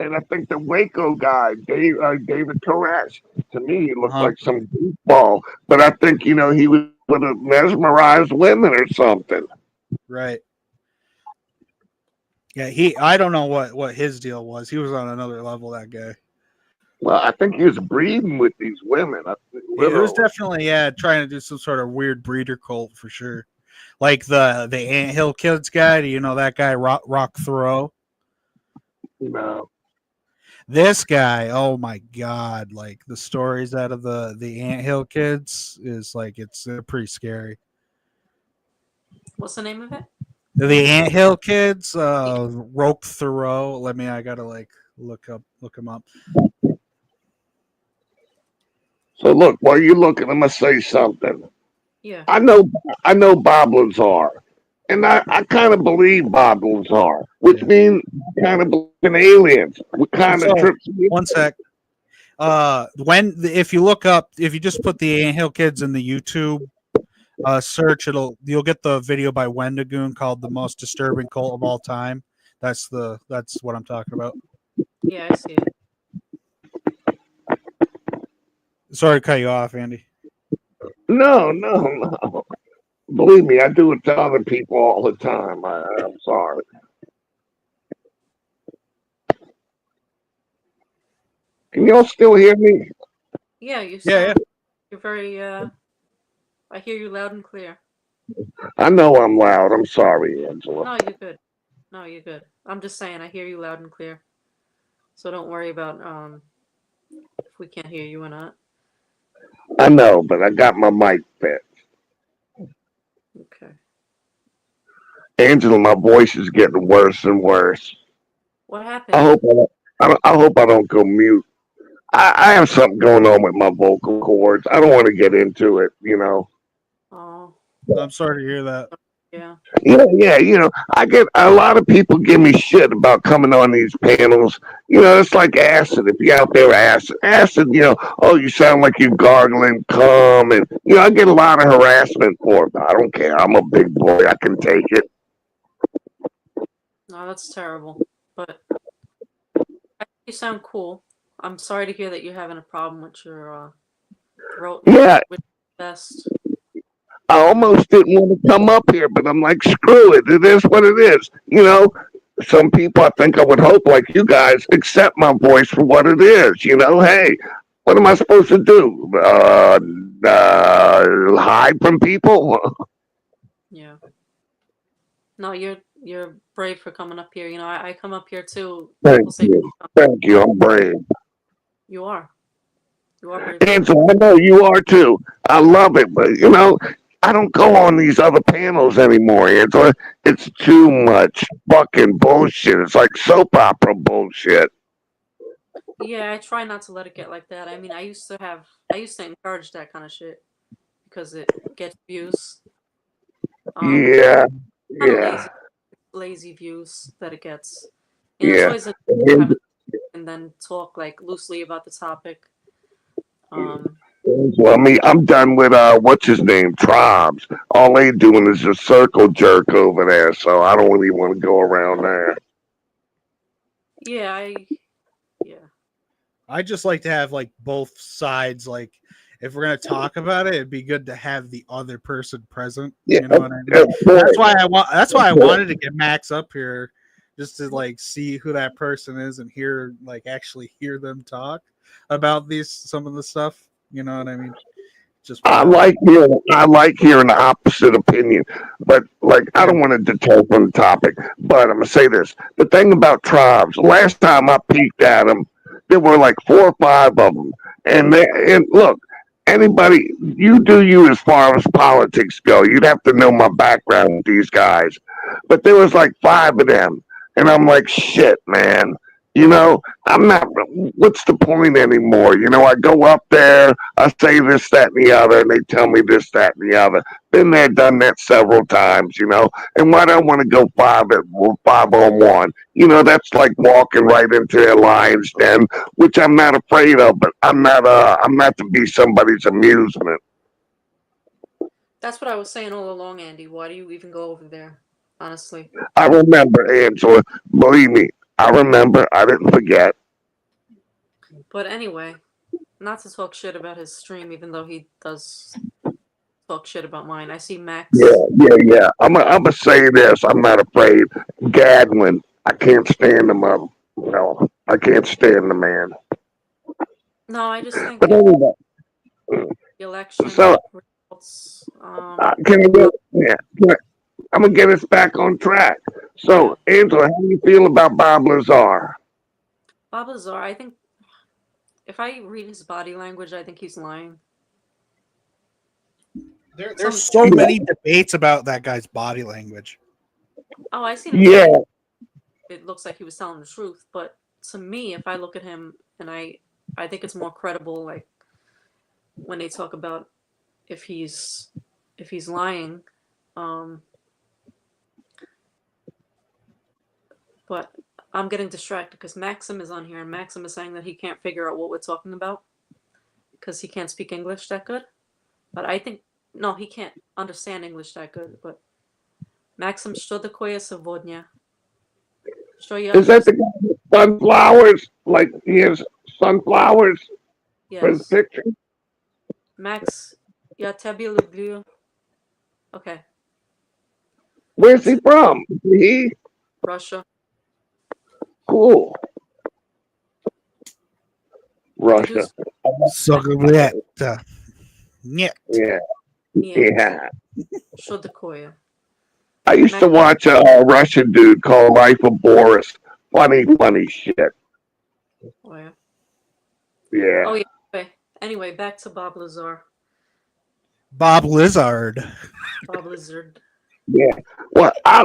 And I think the Waco guy, David Koresh, to me, he looked like some goofball. But I think, he would have mesmerized women or something. Right. Yeah, I don't know what his deal was. He was on another level, that guy. Well, I think he was breeding with these women. It was definitely, trying to do some sort of weird breeder cult for sure. Like the Anthill Kids guy. Do you know that guy, Rock Thoreau? No. This guy, oh my god! Like the stories out of the Anthill Kids is like it's pretty scary. What's the name of it? The Anthill Kids, Roque Thoreau. I gotta like look him up. So look, while you're looking, I'm gonna say something. Yeah. I know Bob Lazar, and I kind of believe Bob Lazar, which means kind of believe in aliens. What kind of trips? One sec. If you just put the Anthill Kids in the YouTube search, you'll get the video by Wendigoon called "The Most Disturbing Cult of All Time." That's what I'm talking about. Yeah, I see it. Sorry to cut you off, Andy. No. Believe me, I do it to other people all the time. I'm sorry. Can y'all still hear me? Yeah, you Yeah. You're very I hear you loud and clear. I know I'm loud. I'm sorry, Angela. No, you're good. No, you're good. I'm just saying I hear you loud and clear. So don't worry about if we can't hear you or not. I know, but I got my mic fixed. Okay. Angela, my voice is getting worse and worse. What happened? I hope I don't go mute. I have something going on with my vocal cords. I don't want to get into it, Oh. I'm sorry to hear that. Yeah. Yeah. I get a lot of people give me shit about coming on these panels. It's like acid. If you're out there, acid, oh, you sound like you're gargling cum. And, I get a lot of harassment for it. I don't care. I'm a big boy. I can take it. No, that's terrible. But I think you sound cool. I'm sorry to hear that you're having a problem with your throat. Yeah. With best. I almost didn't want to come up here, but I'm like, screw it. It is what it is. Some people, I think I would hope, like you guys, accept my voice for what it is. Hey, what am I supposed to do? Hide from people? Yeah. No, you're brave for coming up here. I come up here too. Thank People say you. Thank you. I'm brave. you are. You are brave. Angela, I know you are too. I love it, but I don't go on these other panels anymore, Angela. It's too much fucking bullshit. It's like soap opera bullshit. Yeah, I try not to let it get like that. I mean, I used to encourage that kind of shit because it gets views. Yeah, Kind of yeah, lazy views that it gets. It's yeah. always a have a and then talk like loosely about the topic. Well, I'm done with what's his name, Tribes. All they doing is just circle jerk over there, so I don't really want to go around there. Yeah, yeah. I just like to have like both sides. Like, if we're gonna talk about it, it'd be good to have the other person present. Yeah, You know what I mean? of course. That's why I wanted to get Max up here, just to like see who that person is and actually hear them talk about some of the stuff. You know what I mean? Just I like hearing the opposite opinion, but like I don't want to deter from the topic. But I'm gonna say this: the thing about Tribes. Last time I peeked at them, there were like 4 or 5 of them, and look, anybody, you do you as far as politics go. You'd have to know my background with these guys, but there was like 5 of them, and I'm like, shit, man. I'm not. What's the point anymore? I go up there, I say this, that, and the other, and they tell me this, that, and the other. Been there, done that several times, And why do I want to go 5 on 1? That's like walking right into a lion's den, which I'm not afraid of. But I'm not. I'm not to be somebody's amusement. That's what I was saying all along, Andy. Why do you even go over there? Honestly. I remember, Angela. Believe me, I remember. I didn't forget. But anyway, not to talk shit about his stream, even though he does talk shit about mine. I see Max. Yeah. I'm gonna say this. I'm not afraid. Gadwin. I can't stand the mother. No, I can't stand the man. No, I just think But anyway, the election so results. can I get? Yeah, I'm gonna get us back on track. So, Angela, how do you feel about Bob Lazar? Bob Lazar, I think if I read his body language, I think he's lying. There's so many debates about that guy's body language. Oh, I see him. Yeah. It looks like he was telling the truth, but to me, if I look at him, and I think it's more credible, like when they talk about if he's lying. But I'm getting distracted because Maxim is on here, and Maxim is saying that he can't figure out what we're talking about because he can't speak English that good. But I think no, he can't understand English that good. But Maxim, что такое сегодня? Is that the guy with sunflowers? Like he has sunflowers for his Yes. picture? Max, я тебя люблю. Okay. Where's he from? He Russia. cool. Russia. Yeah. Yeah. Yeah. Yeah. Что такое? I used to watch a Russian dude called Life of Boris. Funny shit. Oh, yeah. Yeah. Oh, yeah. Okay. Anyway, back to Bob Lazar. Bob Lizard. Bob Lizard. Yeah. Well, I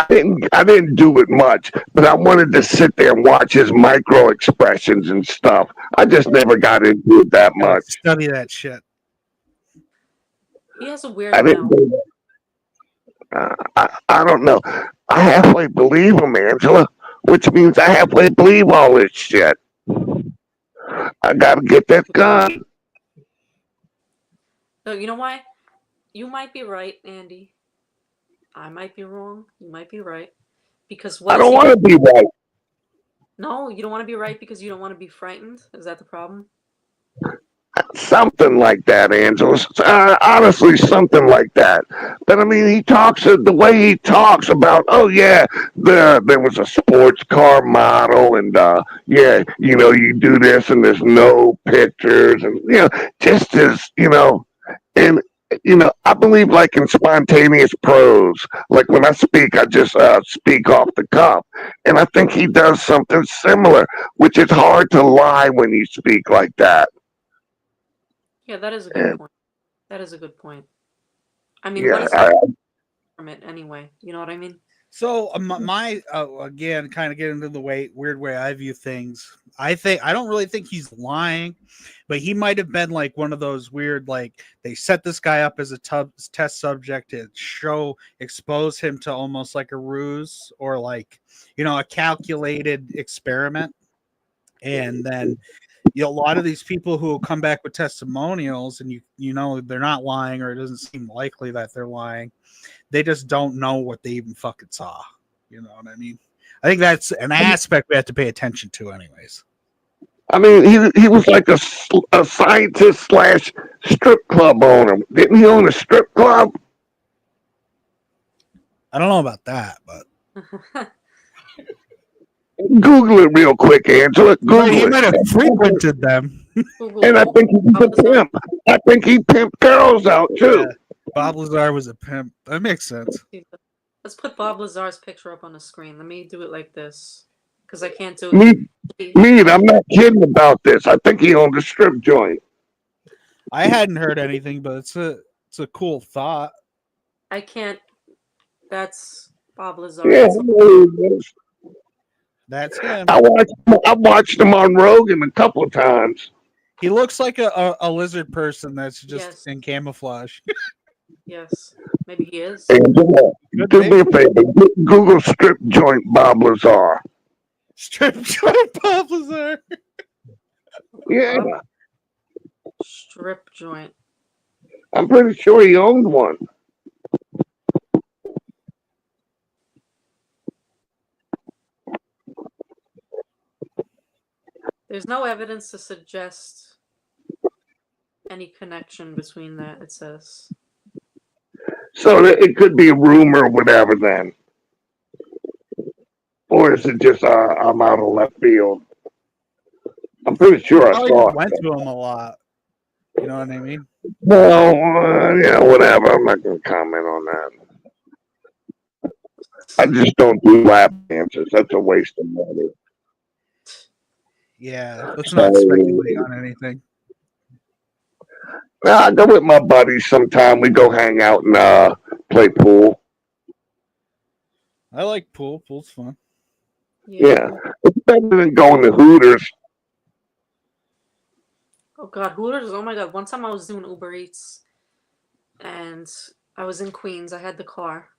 didn't do it much, but I wanted to sit there and watch his micro expressions and stuff. I just never got into it that much. Study that shit. He has a weird I didn't mouth. do that. I don't know. I halfway believe him, Angela, which means I halfway believe all this shit. I gotta get that gun. No, you know why? You might be right, Andy. I might be wrong. You might be right. Because what I is don't he- want to be right. No, you don't want to be right because you don't want to be frightened. Is that the problem? Something like that, Angela. Honestly, something like that. But I mean, he talks the way he talks about. Oh yeah, there was a sports car model, and yeah, you do this, and there's no pictures, and just as and I believe like in spontaneous prose. Like when I speak, I just speak off the cuff, and I think he does something similar, which is hard to lie when you speak like that. Yeah, that is a good point. That is a good point. I mean, what Yeah, is it from it anyway? You know what I mean? So my again, kind of get into the weird way I view things. I don't really think he's lying, but he might have been like one of those weird, like they set this guy up as a test subject to expose him to almost like a ruse or like a calculated experiment, and then a lot of these people who will come back with testimonials, and they're not lying, or it doesn't seem likely that they're lying. They just don't know what they even fucking saw. You know what I mean? I think that's an aspect we have to pay attention to, anyways. I mean, he was like a scientist slash strip club owner. Didn't he own a strip club? I don't know about that, but Google it real quick, Angela. Google he it. might have frequented them. And I think he's a pimp. I think he pimped girls out too. Yeah. Bob Lazar was a pimp. That makes sense. Let's put Bob Lazar's picture up on the screen. Let me do it like this, because I can't do it. Me, I'm not kidding about this. I think he owned a strip joint. I hadn't heard anything, but it's a cool thought. I can't. That's Bob Lazar. Yeah, That's him. I watched him on Rogan a couple of times. He looks like a lizard person that's just Yes. in camouflage. Yes, maybe he is. Angela, do me a favor. Google strip joint Bob Lazar. Strip joint Bob Lazar. Yeah, Strip joint. I'm pretty sure he owned one. There's no evidence to suggest any connection between that, it says. So it could be a rumor or whatever then. Or is it just I'm out of left field? I'm pretty sure I saw it. Went to him a lot. You know what I mean? Well, yeah, whatever. I'm not going to comment on that. I just don't do lap dances. That's a waste of money. Yeah, let's not speculate on anything. Now, I go with my buddies sometime. We go hang out and play pool. I like pool. Pool's fun. Yeah. It's better than going to Hooters. Oh God, Hooters! Oh my God! One time I was doing Uber Eats, and I was in Queens. I had the car,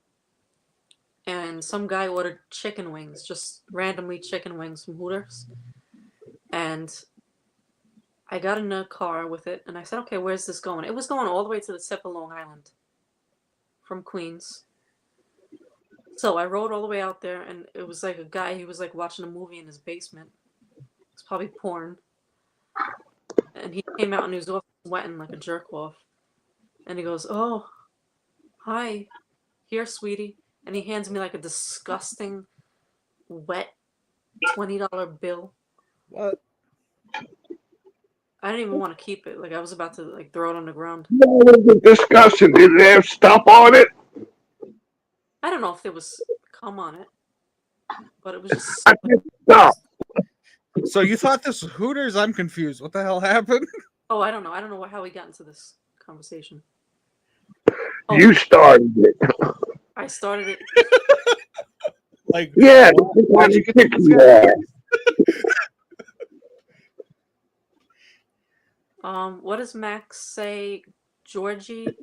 and some guy ordered chicken wings, just randomly chicken wings from Hooters, and I got in a car with it, and I said, "Okay, where's this going?" It was going all the way to the tip of Long Island, from Queens. So I rode all the way out there, and it was like a guy. He was like watching a movie in his basement. It's probably porn. And he came out and he was all sweating like a jerk off. And he goes, "Oh, hi, here, sweetie." And he hands me like a disgusting, wet $20 bill. What? I didn't even want to keep it. Like I was about to like throw it on the ground. What was the discussion? Did they have stuff on it? I don't know if there was cum on it, but it was just. I said stop. So you thought this was Hooters? I'm confused. What the hell happened? Oh, I don't know. I don't know how we got into this conversation. Oh, You started it. I started it. Like, Yeah. why'd you get this guy? What does Max say? Georgie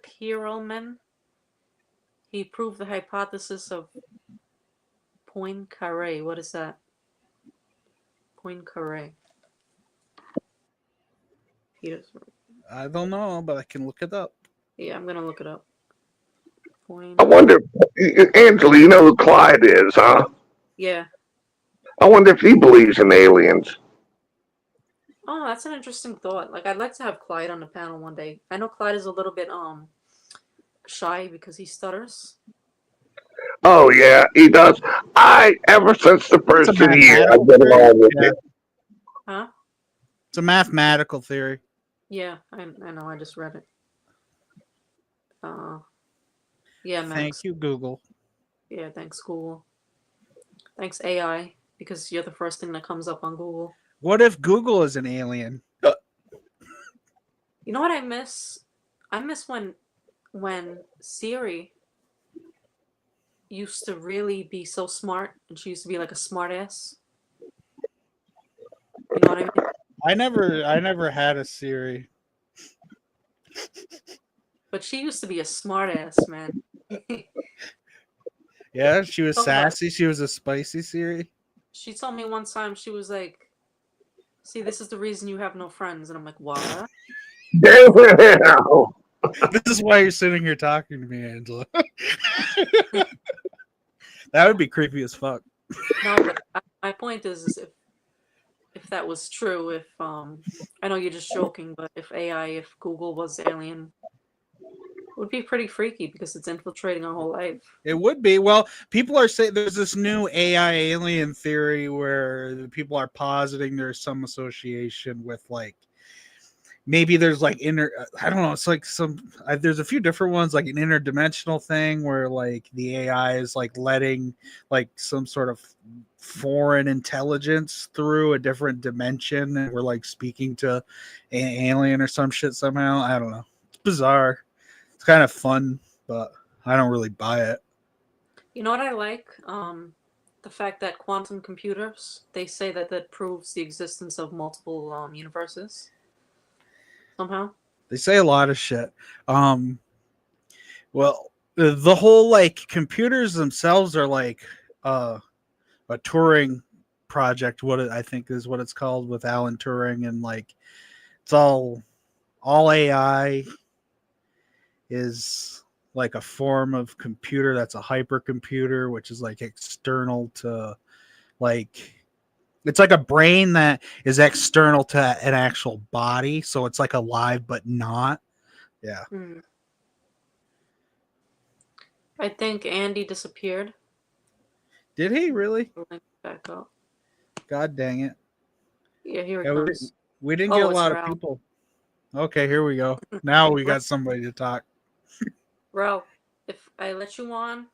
Perelman. He proved the hypothesis of Poincaré. What is that? Poincaré. I don't know, but I can look it up. Yeah, I'm gonna look it up. I wonder, Angela, you know who Clyde is, huh? Yeah. I wonder if he believes in aliens. Oh, that's an interesting thought. Like, I'd like to have Clyde on the panel one day. I know Clyde is a little bit shy because he stutters. Oh yeah, he does. Ever since the It's a first of the year, I mathematical get theory. along with Yeah, it. Huh? it's a mathematical theory. Yeah, I know. I just read it. Uh, yeah, Max. Thank you, Google. Yeah, thanks, Google. Thanks, AI, because you're the first thing that comes up on Google. What if Google is an alien? You know what I miss? I miss when Siri used to really be so smart, and she used to be like a smart ass. You know what I mean? I never had a Siri. But she used to be a smart ass, man. Yeah, she was Talk about- sassy. She was a spicy Siri. She told me one time, she was like, "See, this is the reason you have no friends." And I'm like, "What?" Damn. This is why you're sitting here talking to me, Angela. That would be creepy as fuck. No, but my point is if that was true, if I know you're just joking, but if Google was alien, it would be pretty freaky because it's infiltrating our whole life. It would be. Well, people are saying there's this new AI alien theory where people are positing there's some association with like maybe there's like I don't know, it's like there's a few different ones, like an interdimensional thing where like the AI is like letting like some sort of foreign intelligence through a different dimension and we're like speaking to an alien or some shit somehow. I don't know. It's bizarre. It's kind of fun, but I don't really buy it. You know what I like? The fact that quantum computers, they say that proves the existence of multiple universes somehow. They say a lot of shit. Well, the whole like computers themselves are like a Turing project. I think is what it's called with Alan Turing, and like it's all AI is like a form of computer that's a hypercomputer, which is like external to like it's like a brain that is external to an actual body, so it's like alive but not. Yeah. Hmm. I think Andy disappeared. Did he really? Link back up. God dang it. Yeah, here it Yeah, comes. we didn't Oh, get a it's lot of Ralph. people. Okay, here we go. Now we got somebody to talk. Ro, if I let you on,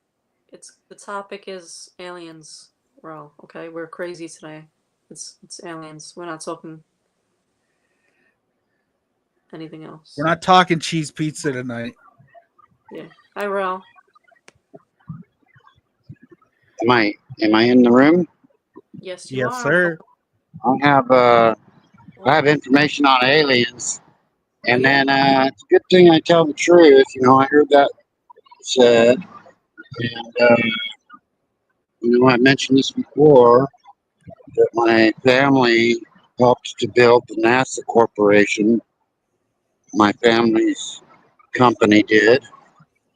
the topic is aliens. Ro, okay, we're crazy today. It's aliens. We're not talking anything else. We're not talking cheese pizza tonight. Yeah. Hi, Ro. Am I in the room? Yes, you Yes, are. sir. I have information on aliens, and Yeah. then it's a good thing I tell the truth. You know, I heard that said, and you know, I mentioned this before that my family helped to build the NASA Corporation. My family's company did,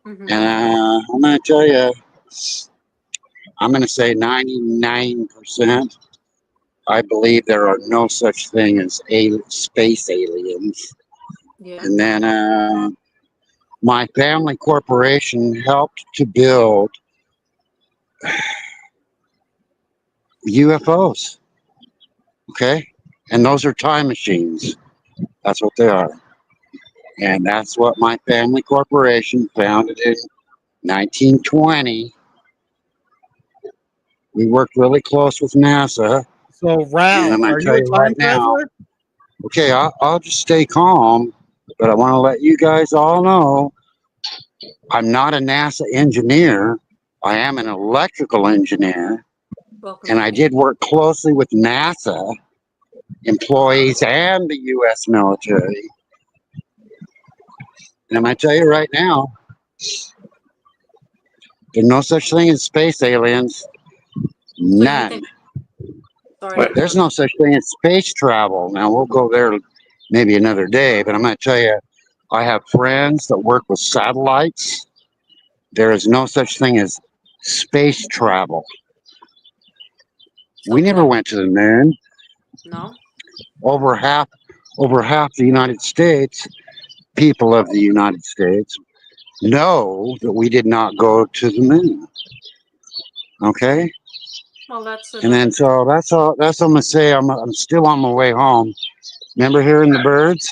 Mm-hmm. and I'm gonna tell you, I'm gonna say 99%. I believe there are no such thing as space aliens. Yeah. And then my family corporation helped to build UFOs. Okay? And those are time machines. That's what they are. And that's what my family corporation founded in 1920. We worked really close with NASA. So, And Ralph, I'm going are to you tell a you time right now, traveler? okay, I'll just stay calm, but I want to let you guys all know I'm not a NASA engineer. I am an electrical engineer, Welcome. and I did work closely with NASA employees and the U.S. military. And I'm going to tell you right now, there's no such thing as space aliens. So you None. think? Sorry. There's no such thing as space travel. Now, we'll go there maybe another day, but I'm going to tell you, I have friends that work with satellites. There is no such thing as space travel. So We can never went to the moon. No. over half the United States, people of the United States, know that we did not go to the moon. Okay, Well, that's and then so that's all. That's what I'm gonna say. I'm still on my way home. Remember hearing the birds?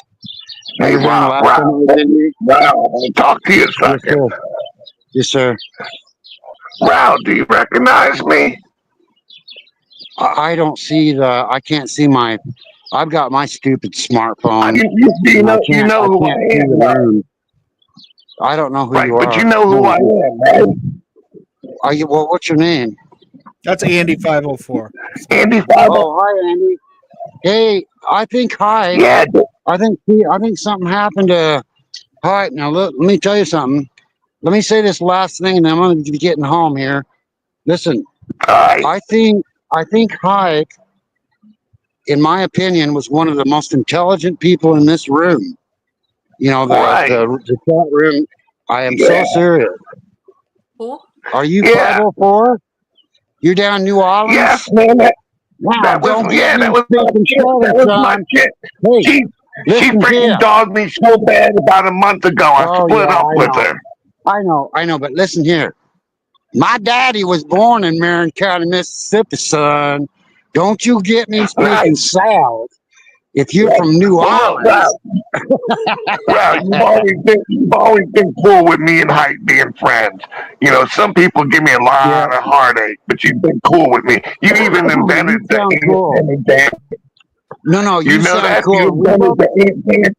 Hey, Remember hearing the last Rob, time I was in here? I'll talk to you a Yes, second. sir. Yes, sir. Wow, do you recognize me? I don't see the. I can't see my. I've got my stupid smartphone. You And know, I can't who I see the am, right? room. I don't know who Right, you but you are. know who I am, right? Are you? Well, what's your name? That's Andy 504. Andy Five. Oh, hi, Andy. Hey, I think hi. Yeah, I think something happened to. Hi. Now look. Let me tell you something. Let me say this last thing, and then I'm going to be getting home here. Listen, all right. I think Hayek, in my opinion, was one of the most intelligent people in this room. You know, Right. the chat room. I am so Yeah. serious. who? Are you Yeah. 504? You're down New Orleans? Yes, man. Wow, don't get me That was my speaking chick. That Southern, was my son. chick. Hey, She listen freaking here. dogged me so bad about a month ago. I Oh, split yeah, up I with know. her. I know, but listen here. My daddy was born in Marion County, Mississippi, son. Don't you get me speaking Nice. South. If you're from New Well, look, Orleans. well, you've always been cool with me and Hype being friends. You know, some people give me a Yeah. lot of heartache, but you've been cool with me. You even invented You sound cool. the dance. No, You you know sound that? cool. You invented the dance.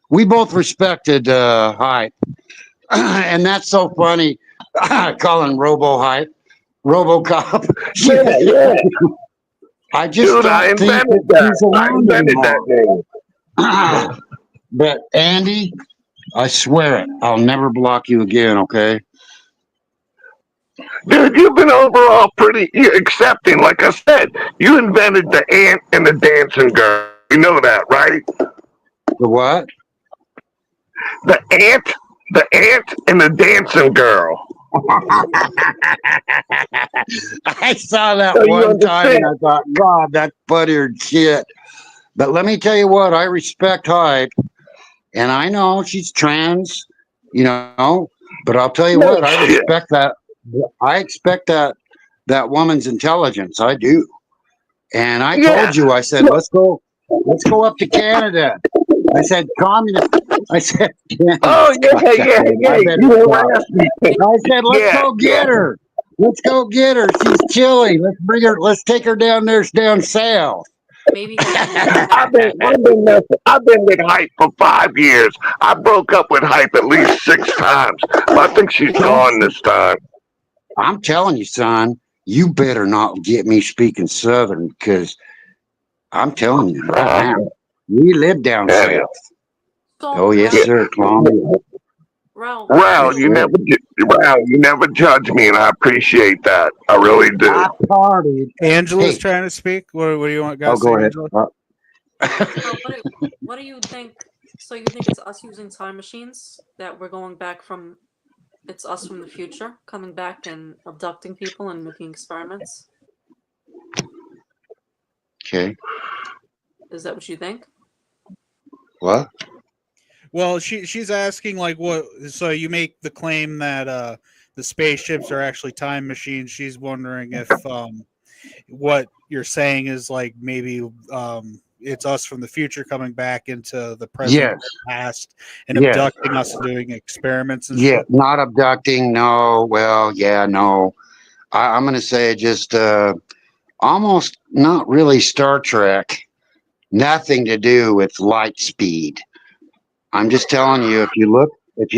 We both respected Hype. And that's so funny. Calling Robo Hype. RoboCop. Yeah, yeah. I just Dude, I don't think invented that that. he's I around invented anymore. that name. But Andy, I swear it, I'll never block you again, okay? Dude, you've been overall pretty accepting. Like I said, you invented the ant and the dancing girl. You know that, right? The what? The ant and the dancing girl. I saw that So you one time understand? and I thought, God, that's buttered shit. But let me tell you what, I respect Hype. And I know she's trans, you know, but I'll tell you No what, I shit. respect that. I expect that woman's intelligence. I do. And I Yeah. told you, I said, let's go up to Canada. I said, communist. I said, Oh yeah, I better You stop. harassed me. I said, let's Yeah, go get her. Let's go get her. She's chilly. Let's bring her. Let's take her down there, down south. Maybe he'll come back. I've been with Hype for 5 years. I broke up with Hype at least 6 times, but I think she's gone this time. I'm telling you, son, you better not get me speaking Southern because I'm telling you right now, we live down Yeah. south. So, Oh, yes, Ralph, sir, Columbia. Ralph, Well, Yes, so sir. you never judge me, and I appreciate that. I really do. I partied. Angela's Hey. trying to speak. What do you want, guys? Oh, go ahead. Angela? so what do you think? So you think it's us using time machines that we're going back from? It's us from the future coming back and abducting people and making experiments. Okay. Is that what you think? What? Well, she's asking like what. So you make the claim that the spaceships are actually time machines. She's wondering if what you're saying is like maybe it's us from the future coming back into the present Yes. or past and Yes. abducting us and doing experiments and Yeah. shit. Not abducting. No. Well, yeah, no. I'm going to say just almost not really Star Trek. Nothing to do with light speed. I'm just telling you, if you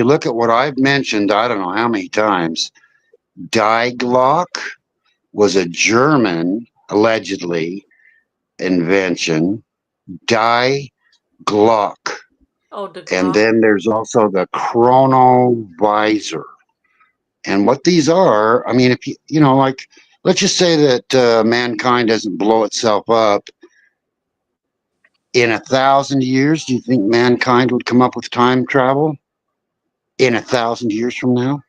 look at what I've mentioned, I don't know how many times, Die Glock was a German, allegedly, invention. Die Glock. Oh, the And Glock. then there's also the chronovisor. And what these are, I mean, if you know, like, let's just say that mankind doesn't blow itself up in 1,000 years. Do you think mankind would come up with time travel in 1,000 years from now?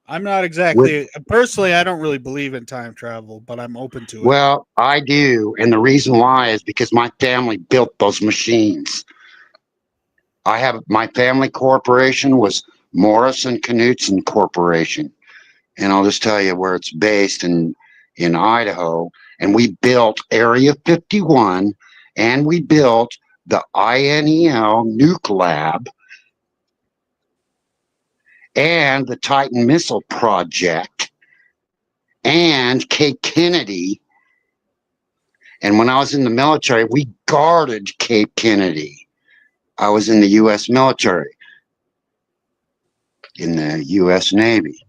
I'm not exactly personally. I don't really believe in time travel, but I'm open to it. Well, I do, and the reason why is because my family built those machines. My family corporation was Morrison Knudsen Corporation, and I'll just tell you where it's based in Idaho. And we built Area 51, and we built the INEL Nuke Lab and the Titan Missile Project and Cape Kennedy. And when I was in the military, we guarded Cape Kennedy. I was in the U.S. military, in the U.S. Navy.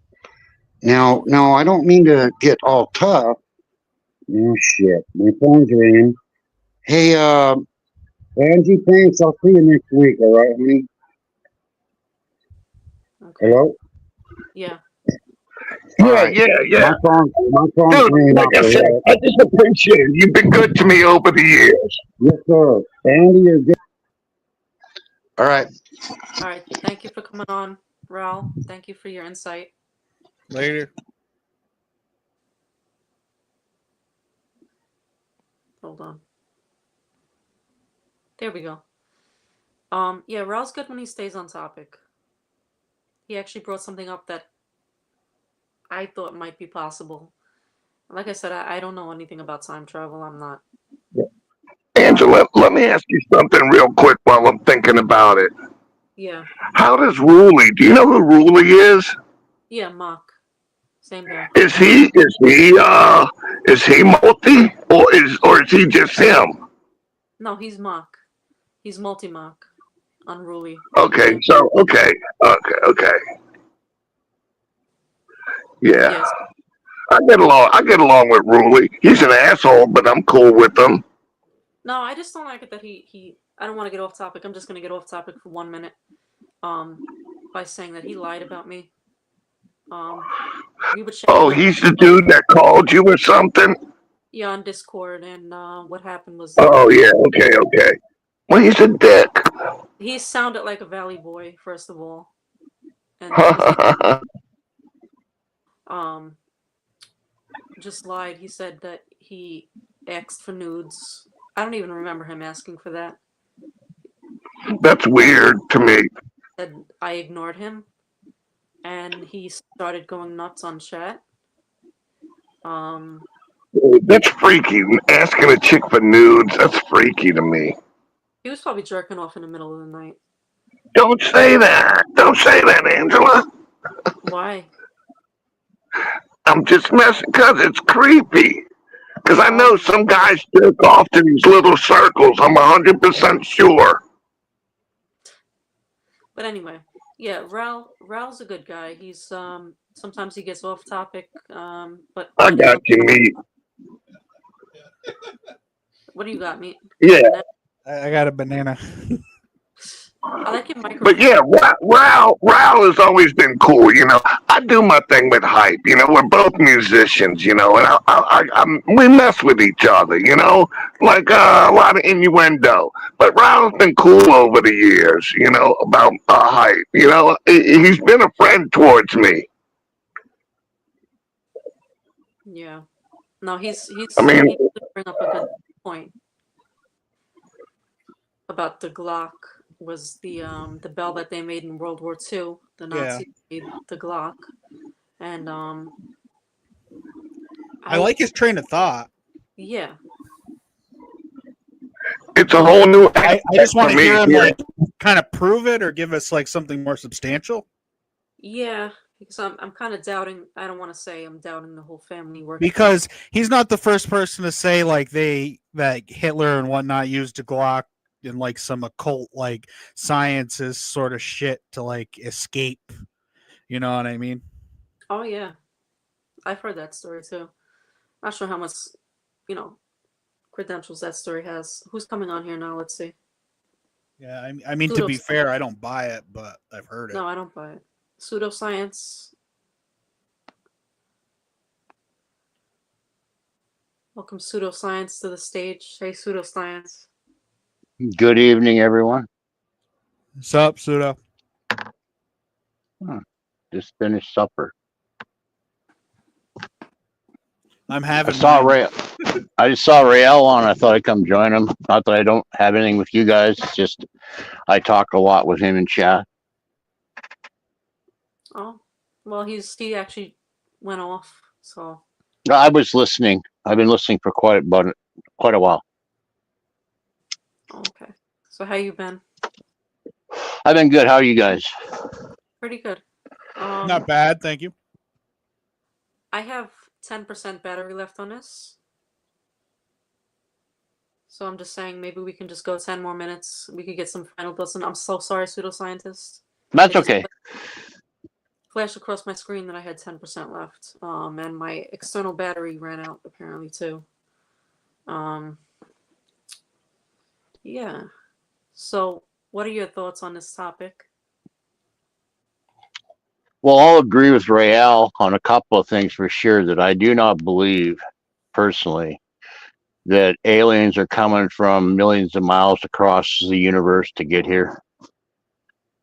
Now, I don't mean to get all tough. Oh, shit. My phone's ringing. Hey, Angie, thanks. I'll see you next week, all right, honey? Okay. Hello? Yeah. All Yeah, right. yeah. My phone's Dude, ringing like off I the said, hook. I just appreciate it. You've been good to me over the years. Yes, sir. Andy, you're good. All right. All right. Thank you for coming on, Raul. Thank you for your insight. Later. Hold on. There we go. Yeah, Raul's good when he stays on topic. He actually brought something up that I thought might be possible. Like I said, I don't know anything about time travel. I'm not. Angela, let me ask you something real quick while I'm thinking about it. Yeah. How does Ruley? Do you know who Ruley is? Yeah, Mock. Same guy. Is he multi or is he just him? No, he's Mock. He's multi-Mock. Unruly. Okay, so okay. Yeah. Yes. I get along with Ruley. He's an asshole, but I'm cool with him. No, I just don't like it that he I don't want to get off topic. I'm just gonna get off topic for 1 minute. By saying that he lied about me. We would Oh, he's the dude that called you or something? Yeah, on Discord, and what happened was Oh yeah, okay. Well, he's a dick. he sounded like a Valley Boy, first of all. And just lied. He said that he asked for nudes. I don't even remember him asking for that. That's weird to me. Said I ignored him, and he started going nuts on chat. That's freaky. Asking a chick for nudes, that's freaky to me. He was probably jerking off in the middle of the night. Don't say that. Don't say that, Angela. Why? I'm just messing because it's creepy. Because I know some guys jerk off to these little circles. I'm 100% sure. But anyway, yeah, Raul's a good guy. He's sometimes he gets off topic, but I got you, meat. What do you got, meat? Yeah. I got a banana. I like your microphone. But yeah, Raul has always been cool. You know, I do my thing with hype. You know, we're both musicians. You know, and we mess with each other. You know, like a lot of innuendo. But Raul's been cool over the years. You know, about hype. You know, he's been a friend towards me. Yeah. No, he's. I mean, he bring up a good point about the Glock. Was the bell that they made in World War II? The Nazis made the Glock, and I like his train of thought. Yeah. It's a whole new. I just want to hear him yeah. like kind of prove it or give us like something more substantial. Yeah, because I'm kind of doubting. I don't want to say I'm doubting the whole family work. Because he's not the first person to say like that Hitler and whatnot used a Glock in like some occult like sciences sort of shit to like escape. You know what I mean? Oh yeah, I've heard that story too. Not sure how much, credentials that story has. Who's coming on here now? Let's see. Yeah, I mean to be fair, I don't buy it, but I've heard it. No, I don't buy it. Pseudoscience. Welcome, Pseudoscience, to the stage. Hey, Pseudoscience. Good evening, everyone. What's up, Pseudo? Just finished supper. I'm I having saw mine. Ray. I just saw Rael on. I thought I'd come join him. Not that I don't have anything with you guys. It's just I talk a lot with him in chat. Oh, well, he actually went off. So I was listening. I've been listening for quite a while. okay. So how you been? I've been good. How are you guys? Pretty good. Not bad, thank you. I have 10% battery left on this. So I'm just saying maybe we can just go 10 more minutes. We could get some final thoughts. And I'm so sorry, pseudoscientist. That's I just okay. flashed across my screen that I had 10% left. And my external battery ran out apparently too. Yeah. So what are your thoughts on this topic? Well, I'll agree with Rael on a couple of things for sure. That I do not believe personally that aliens are coming from millions of miles across the universe to get here.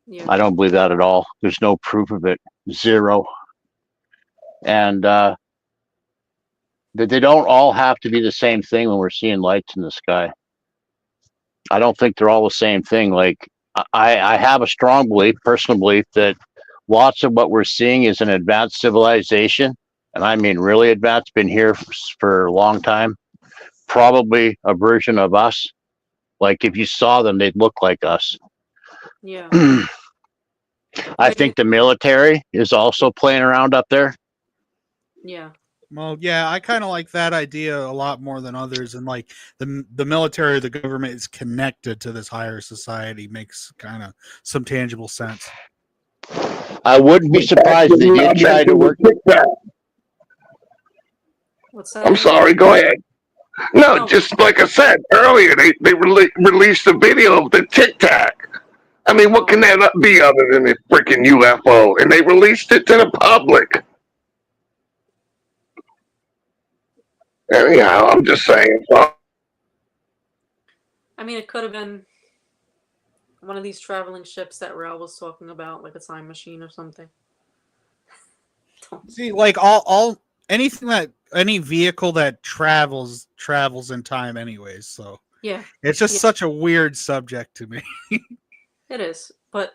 Yeah. I don't believe that at all. There's no proof of it. Zero. And that they don't all have to be the same thing when we're seeing lights in the sky. I don't think they're all the same thing. Like I have a strong belief, personal belief, that lots of what we're seeing is an advanced civilization, and I mean really advanced, been here for a long time. Probably a version of us. Like if you saw them, they'd look like us. Yeah. I think the military is also playing around up there. Yeah. Well, yeah, I kind of like that idea a lot more than others, and like the military, the government is connected to this higher society makes kind of some tangible sense. I wouldn't be surprised if they did try to work. What's that? I'm sorry. Go ahead. No, No. just like I said earlier, they released a video of the Tic Tac. I mean, what can that be other than a freaking UFO? And they released it to the public. Anyhow, I'm just saying. I mean, it could have been one of these traveling ships that Raul was talking about, like a time machine or something. See, like all anything that any vehicle that travels in time, anyways. So Yeah, it's just Yeah. such a weird subject to me. it is. But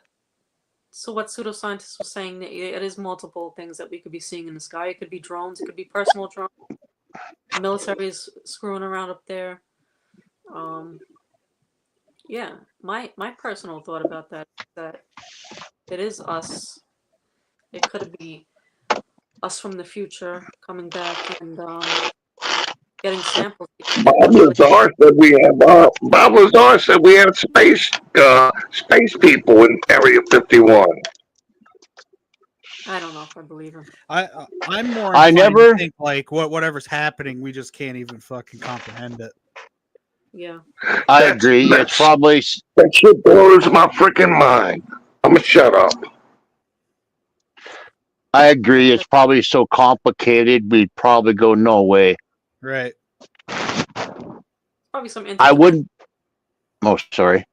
so what pseudoscientists was saying, that it is multiple things that we could be seeing in the sky. It could be drones. It could be personal drones. The military is screwing around up there. Yeah, my personal thought about that is that it is us. It could be us from the future coming back and getting samples. Bob Lazar said we have. Bob Lazar said we have space people in Area 51. I don't know if I believe him. I'm more I inclined never- to think like whatever's happening, we just can't even fucking comprehend it. Yeah. I That's- agree. that's- It's probably That shit blows my freaking mind. I'm gonna shut up. I agree. It's probably so complicated. We'd probably go no way. Right. Probably some I wouldn't. Oh, sorry.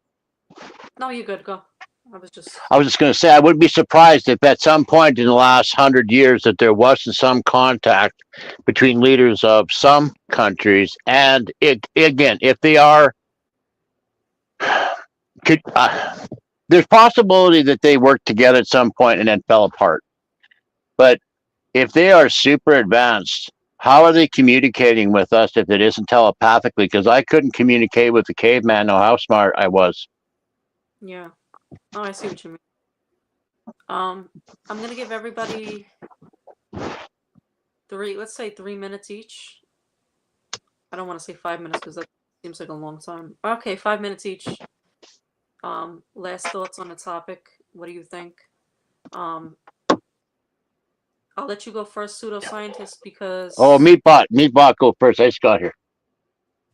No, you're good. Go. I was just going to say I wouldn't be surprised if at some point in the last 100 years that there wasn't some contact between leaders of some countries, and it again, if they are, there's possibility that they worked together at some point and then fell apart. But if they are super advanced, how are they communicating with us if it isn't telepathically? Because I couldn't communicate with the caveman, know how smart I was. Yeah. Oh, I see what you mean. I'm gonna give everybody let's say 3 minutes each. I don't want to say 5 minutes because that seems like a long time. Okay, 5 minutes each. Last thoughts on the topic. What do you think? I'll let you go first, pseudoscientist, because. Oh, Meatbot, go first. I just got here.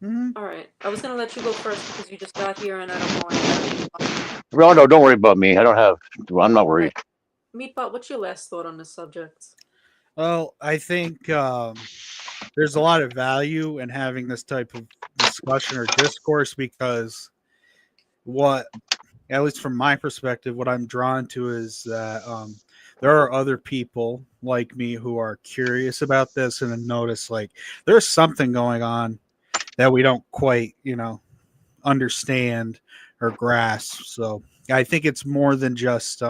Mm-hmm. All right, I was gonna let you go first because you just got here and I don't know anything. No, don't worry about me. I'm not worried. Meatbot, what's your last thought on this subject? Well, I think there's a lot of value in having this type of discussion or discourse because at least from my perspective, what I'm drawn to is that there are other people like me who are curious about this and have noticed like there's something going on that we don't quite, understand or grasp. So I think it's more than just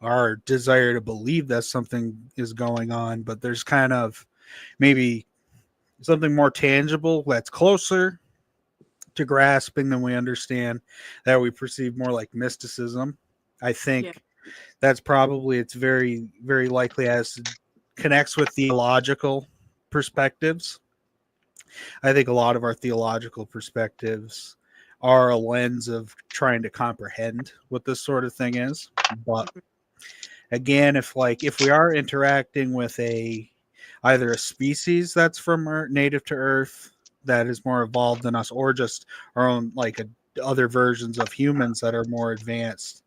our desire to believe that something is going on, but there's kind of maybe something more tangible that's closer to grasping than we understand, that we perceive more like mysticism. I think Yeah. that's probably, it's very, very likely as connects with theological perspectives. I think a lot of our theological perspectives are a lens of trying to comprehend what this sort of thing is. But again, if we are interacting with either a species that's from native to Earth that is more evolved than us, or just our own other versions of humans that are more advanced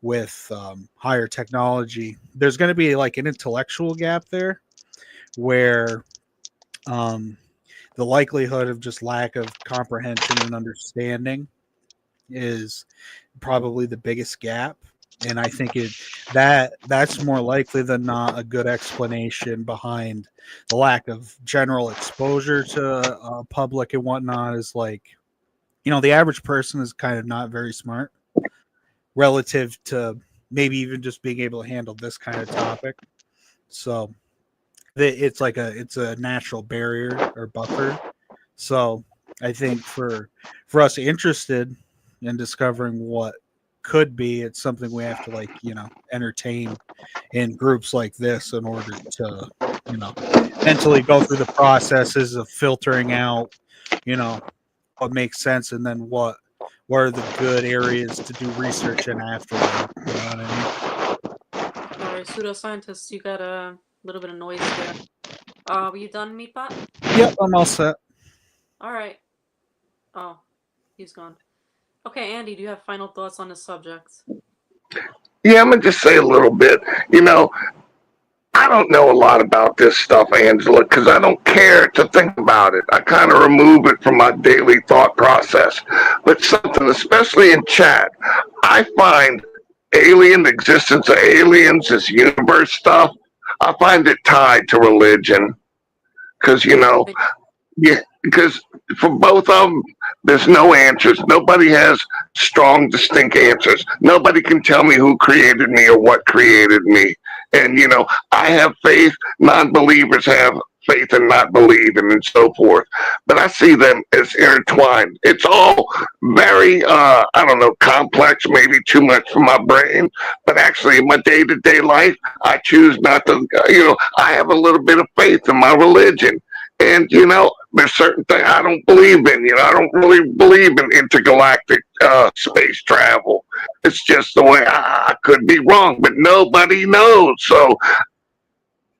with higher technology, there's going to be like an intellectual gap there where the likelihood of just lack of comprehension and understanding is probably the biggest gap. And I think that's more likely than not a good explanation behind the lack of general exposure to public and whatnot. Is the average person is kind of not very smart relative to maybe even just being able to handle this kind of topic. So it's a natural barrier or buffer. So I think for us interested in discovering what could be, it's something we have to entertain in groups like this in order to mentally go through the processes of filtering out what makes sense, and then what are the good areas to do research in afterward. You know what I mean? All right, pseudoscientists, you got a little bit of noise there. Were you done, Meatbot? Yep, I'm all set. All right. Oh, he's gone. Okay, Andy, do you have final thoughts on the subject? Yeah, I'm gonna just say a little bit. You know, I don't know a lot about this stuff, Angela, because I don't care to think about it. I kind of remove it from my daily thought process. But something, especially in chat, I find existence of aliens, this universe stuff, I find it tied to religion. Because, yeah, because for both of them, there's no answers. Nobody has strong, distinct answers. Nobody can tell me who created me or what created me. And, I have faith. Non believers have faith and not believing and so forth. But I see them as intertwined. It's all very, I don't know, complex, maybe too much for my brain. But actually, in my day to day life, I choose not to, I have a little bit of faith in my religion. And there's certain things I don't believe in. I don't really believe in intergalactic space travel. It's just the way I could be wrong, but nobody knows. So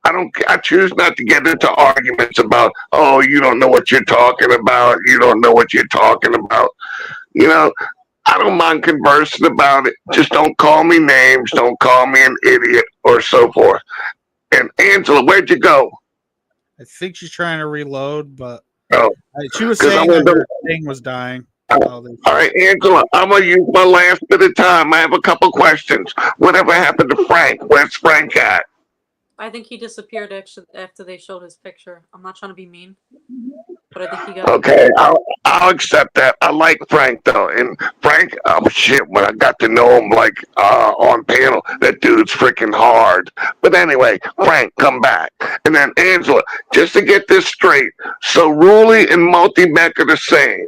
I choose not to get into arguments about, oh, you don't know what you're talking about. You don't know what you're talking about. I don't mind conversing about it. Just don't call me names. Don't call me an idiot or so forth. And Angela, where'd you go? I think she's trying to reload, but Oh, she was 'cause I saying that wanted to- her thing was dying. all right, Angela, I'm gonna use my last bit of time. I have a couple questions. Whatever happened to Frank? Where's Frank at? I think he disappeared after they showed his picture. I'm not trying to be mean, but I think he got. Okay, I'll accept that. I like Frank though, and Frank, oh shit, when I got to know him on panel, that dude's freaking hard. But anyway, Frank, come back, and then Angela, just to get this straight, so Ruli and Multi-Mech are the same,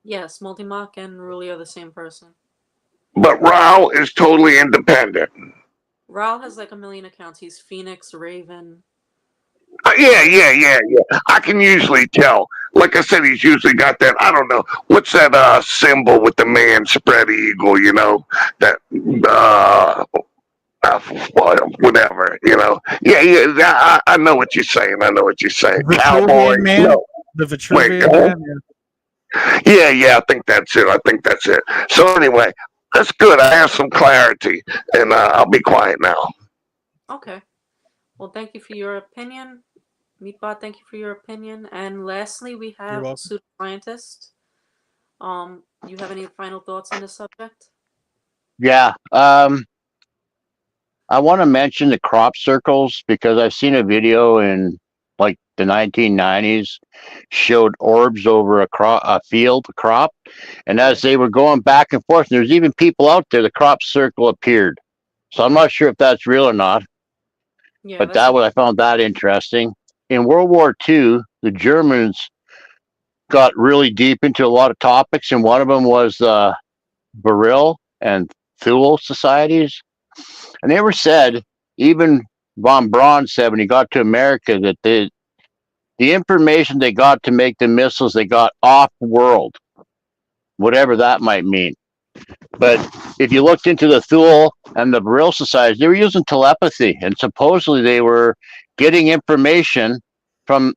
Yes, Multimach and Ruli are the same person. but Rao is totally independent. Raul has like a million accounts. He's Phoenix, Raven. Yeah. I can usually tell. Like I said, he's usually got that. I don't know what's that symbol with the man spread eagle. That whatever. Yeah. I know what you're saying. Vitruvian Cowboy. Man? No. The Vitruvian Wait, Man? Yeah. I think that's it. So anyway, that's good. I have some clarity, and I'll be quiet now. Okay. Well, thank you for your opinion. Meatbot, thank you for your opinion. And lastly, we have welcome. Pseudoscientist. You have any final thoughts on this subject? Yeah. I want to mention the crop circles because I've seen a video in like the 1990s showed orbs over a field, a crop, and as they were going back and forth, and there's even people out there, the crop circle appeared. So I'm not sure if that's real or not, Yeah, but that's I found that interesting. In World War II, the Germans got really deep into a lot of topics, and one of them was Baril and Thule societies. And they were said, even von Braun said when he got to America that the information they got to make the missiles they got off world, whatever that might mean. But if you looked into the Thule and the Baril societies, they were using telepathy, and supposedly they were getting information from,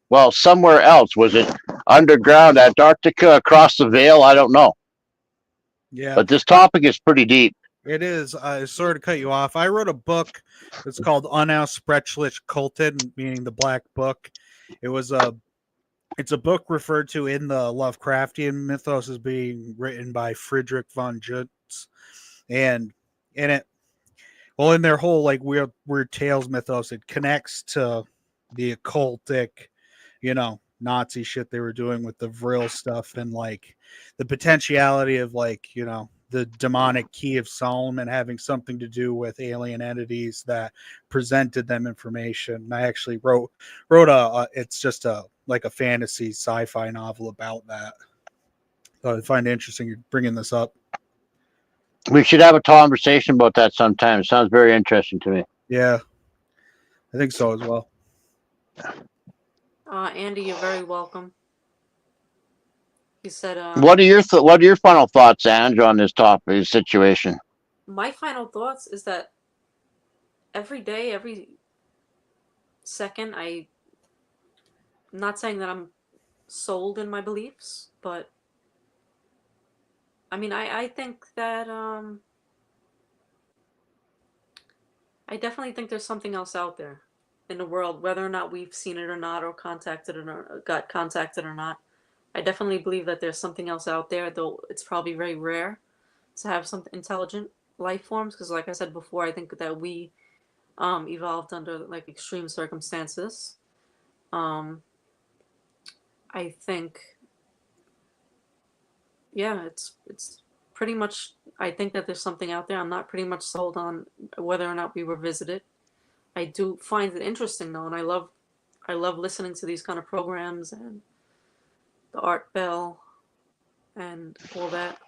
well, somewhere else. Was it underground, Antarctica, across the veil? I don't know. Yeah. But this topic is pretty deep. It is. Sorry to cut you off. I wrote a book that's called Unausprechlich Kulten, meaning the Black Book. It's a book referred to in the Lovecraftian mythos as being written by Friedrich von Jutz, and in it, well, in their whole like weird tales mythos, it connects to the occultic, Nazi shit they were doing with the Vril stuff and like the potentiality of like the demonic key of Solomon having something to do with alien entities that presented them information. I actually wrote it's just a fantasy sci-fi novel about that. So I find it interesting you're bringing this up. We should have a conversation about that sometime. It sounds very interesting to me. Yeah, I think so as well. Andy, you're very welcome. He said, What are your final thoughts, Andrew, on this topic, this situation? my final thoughts is that every day, every second, I'm not saying that I'm sold in my beliefs, but I mean, I think that I definitely think there's something else out there in the world, whether or not we've seen it or not, or got contacted or not. I definitely believe that there's something else out there, though it's probably very rare to have some intelligent life forms, because like I said before, I think that we evolved under like extreme circumstances. I think, yeah, it's pretty much, I think that there's something out there. I'm not pretty much sold on whether or not we were visited. I do find it interesting though, and I love listening to these kind of programs and the Art Bell and all that.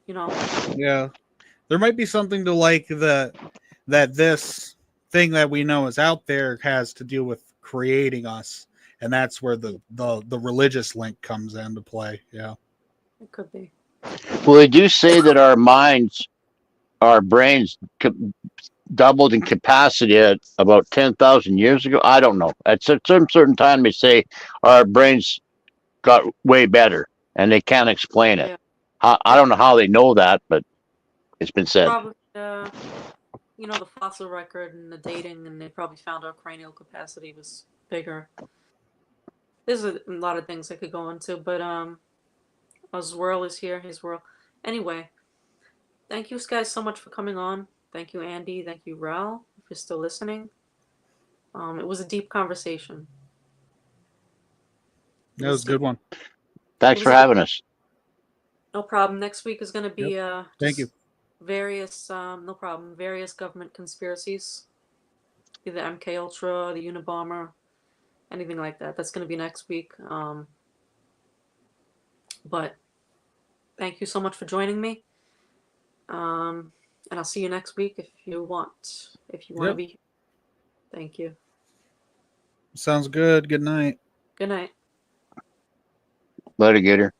Yeah, there might be something to like that this thing that we know is out there has to do with creating us, and that's where the religious link comes into play. Yeah, It could be. Well, they do say that our brains doubled in capacity at about 10,000 years ago. I don't know. At some certain time, they say our brains got way better, and they can't explain it. Yeah. I don't know how they know that, but it's been said. Probably, the fossil record and the dating, and they probably found our cranial capacity was bigger. There's a lot of things I could go into, but Zwirl is here. Hey, Zwirl. Anyway, thank you guys so much for coming on. Thank you, Andy. Thank you, Ral, if you're still listening. It was a deep conversation. that was a good one. Thanks for having us. No problem. Next week is going to be Thank you. various various government conspiracies, either MK Ultra, the Unabomber, anything like that. That's going to be next week. But thank you so much for joining me. And I'll see you next week if you want. If you want to be. Thank you. Sounds good. Good night. Good night. Later, Gator.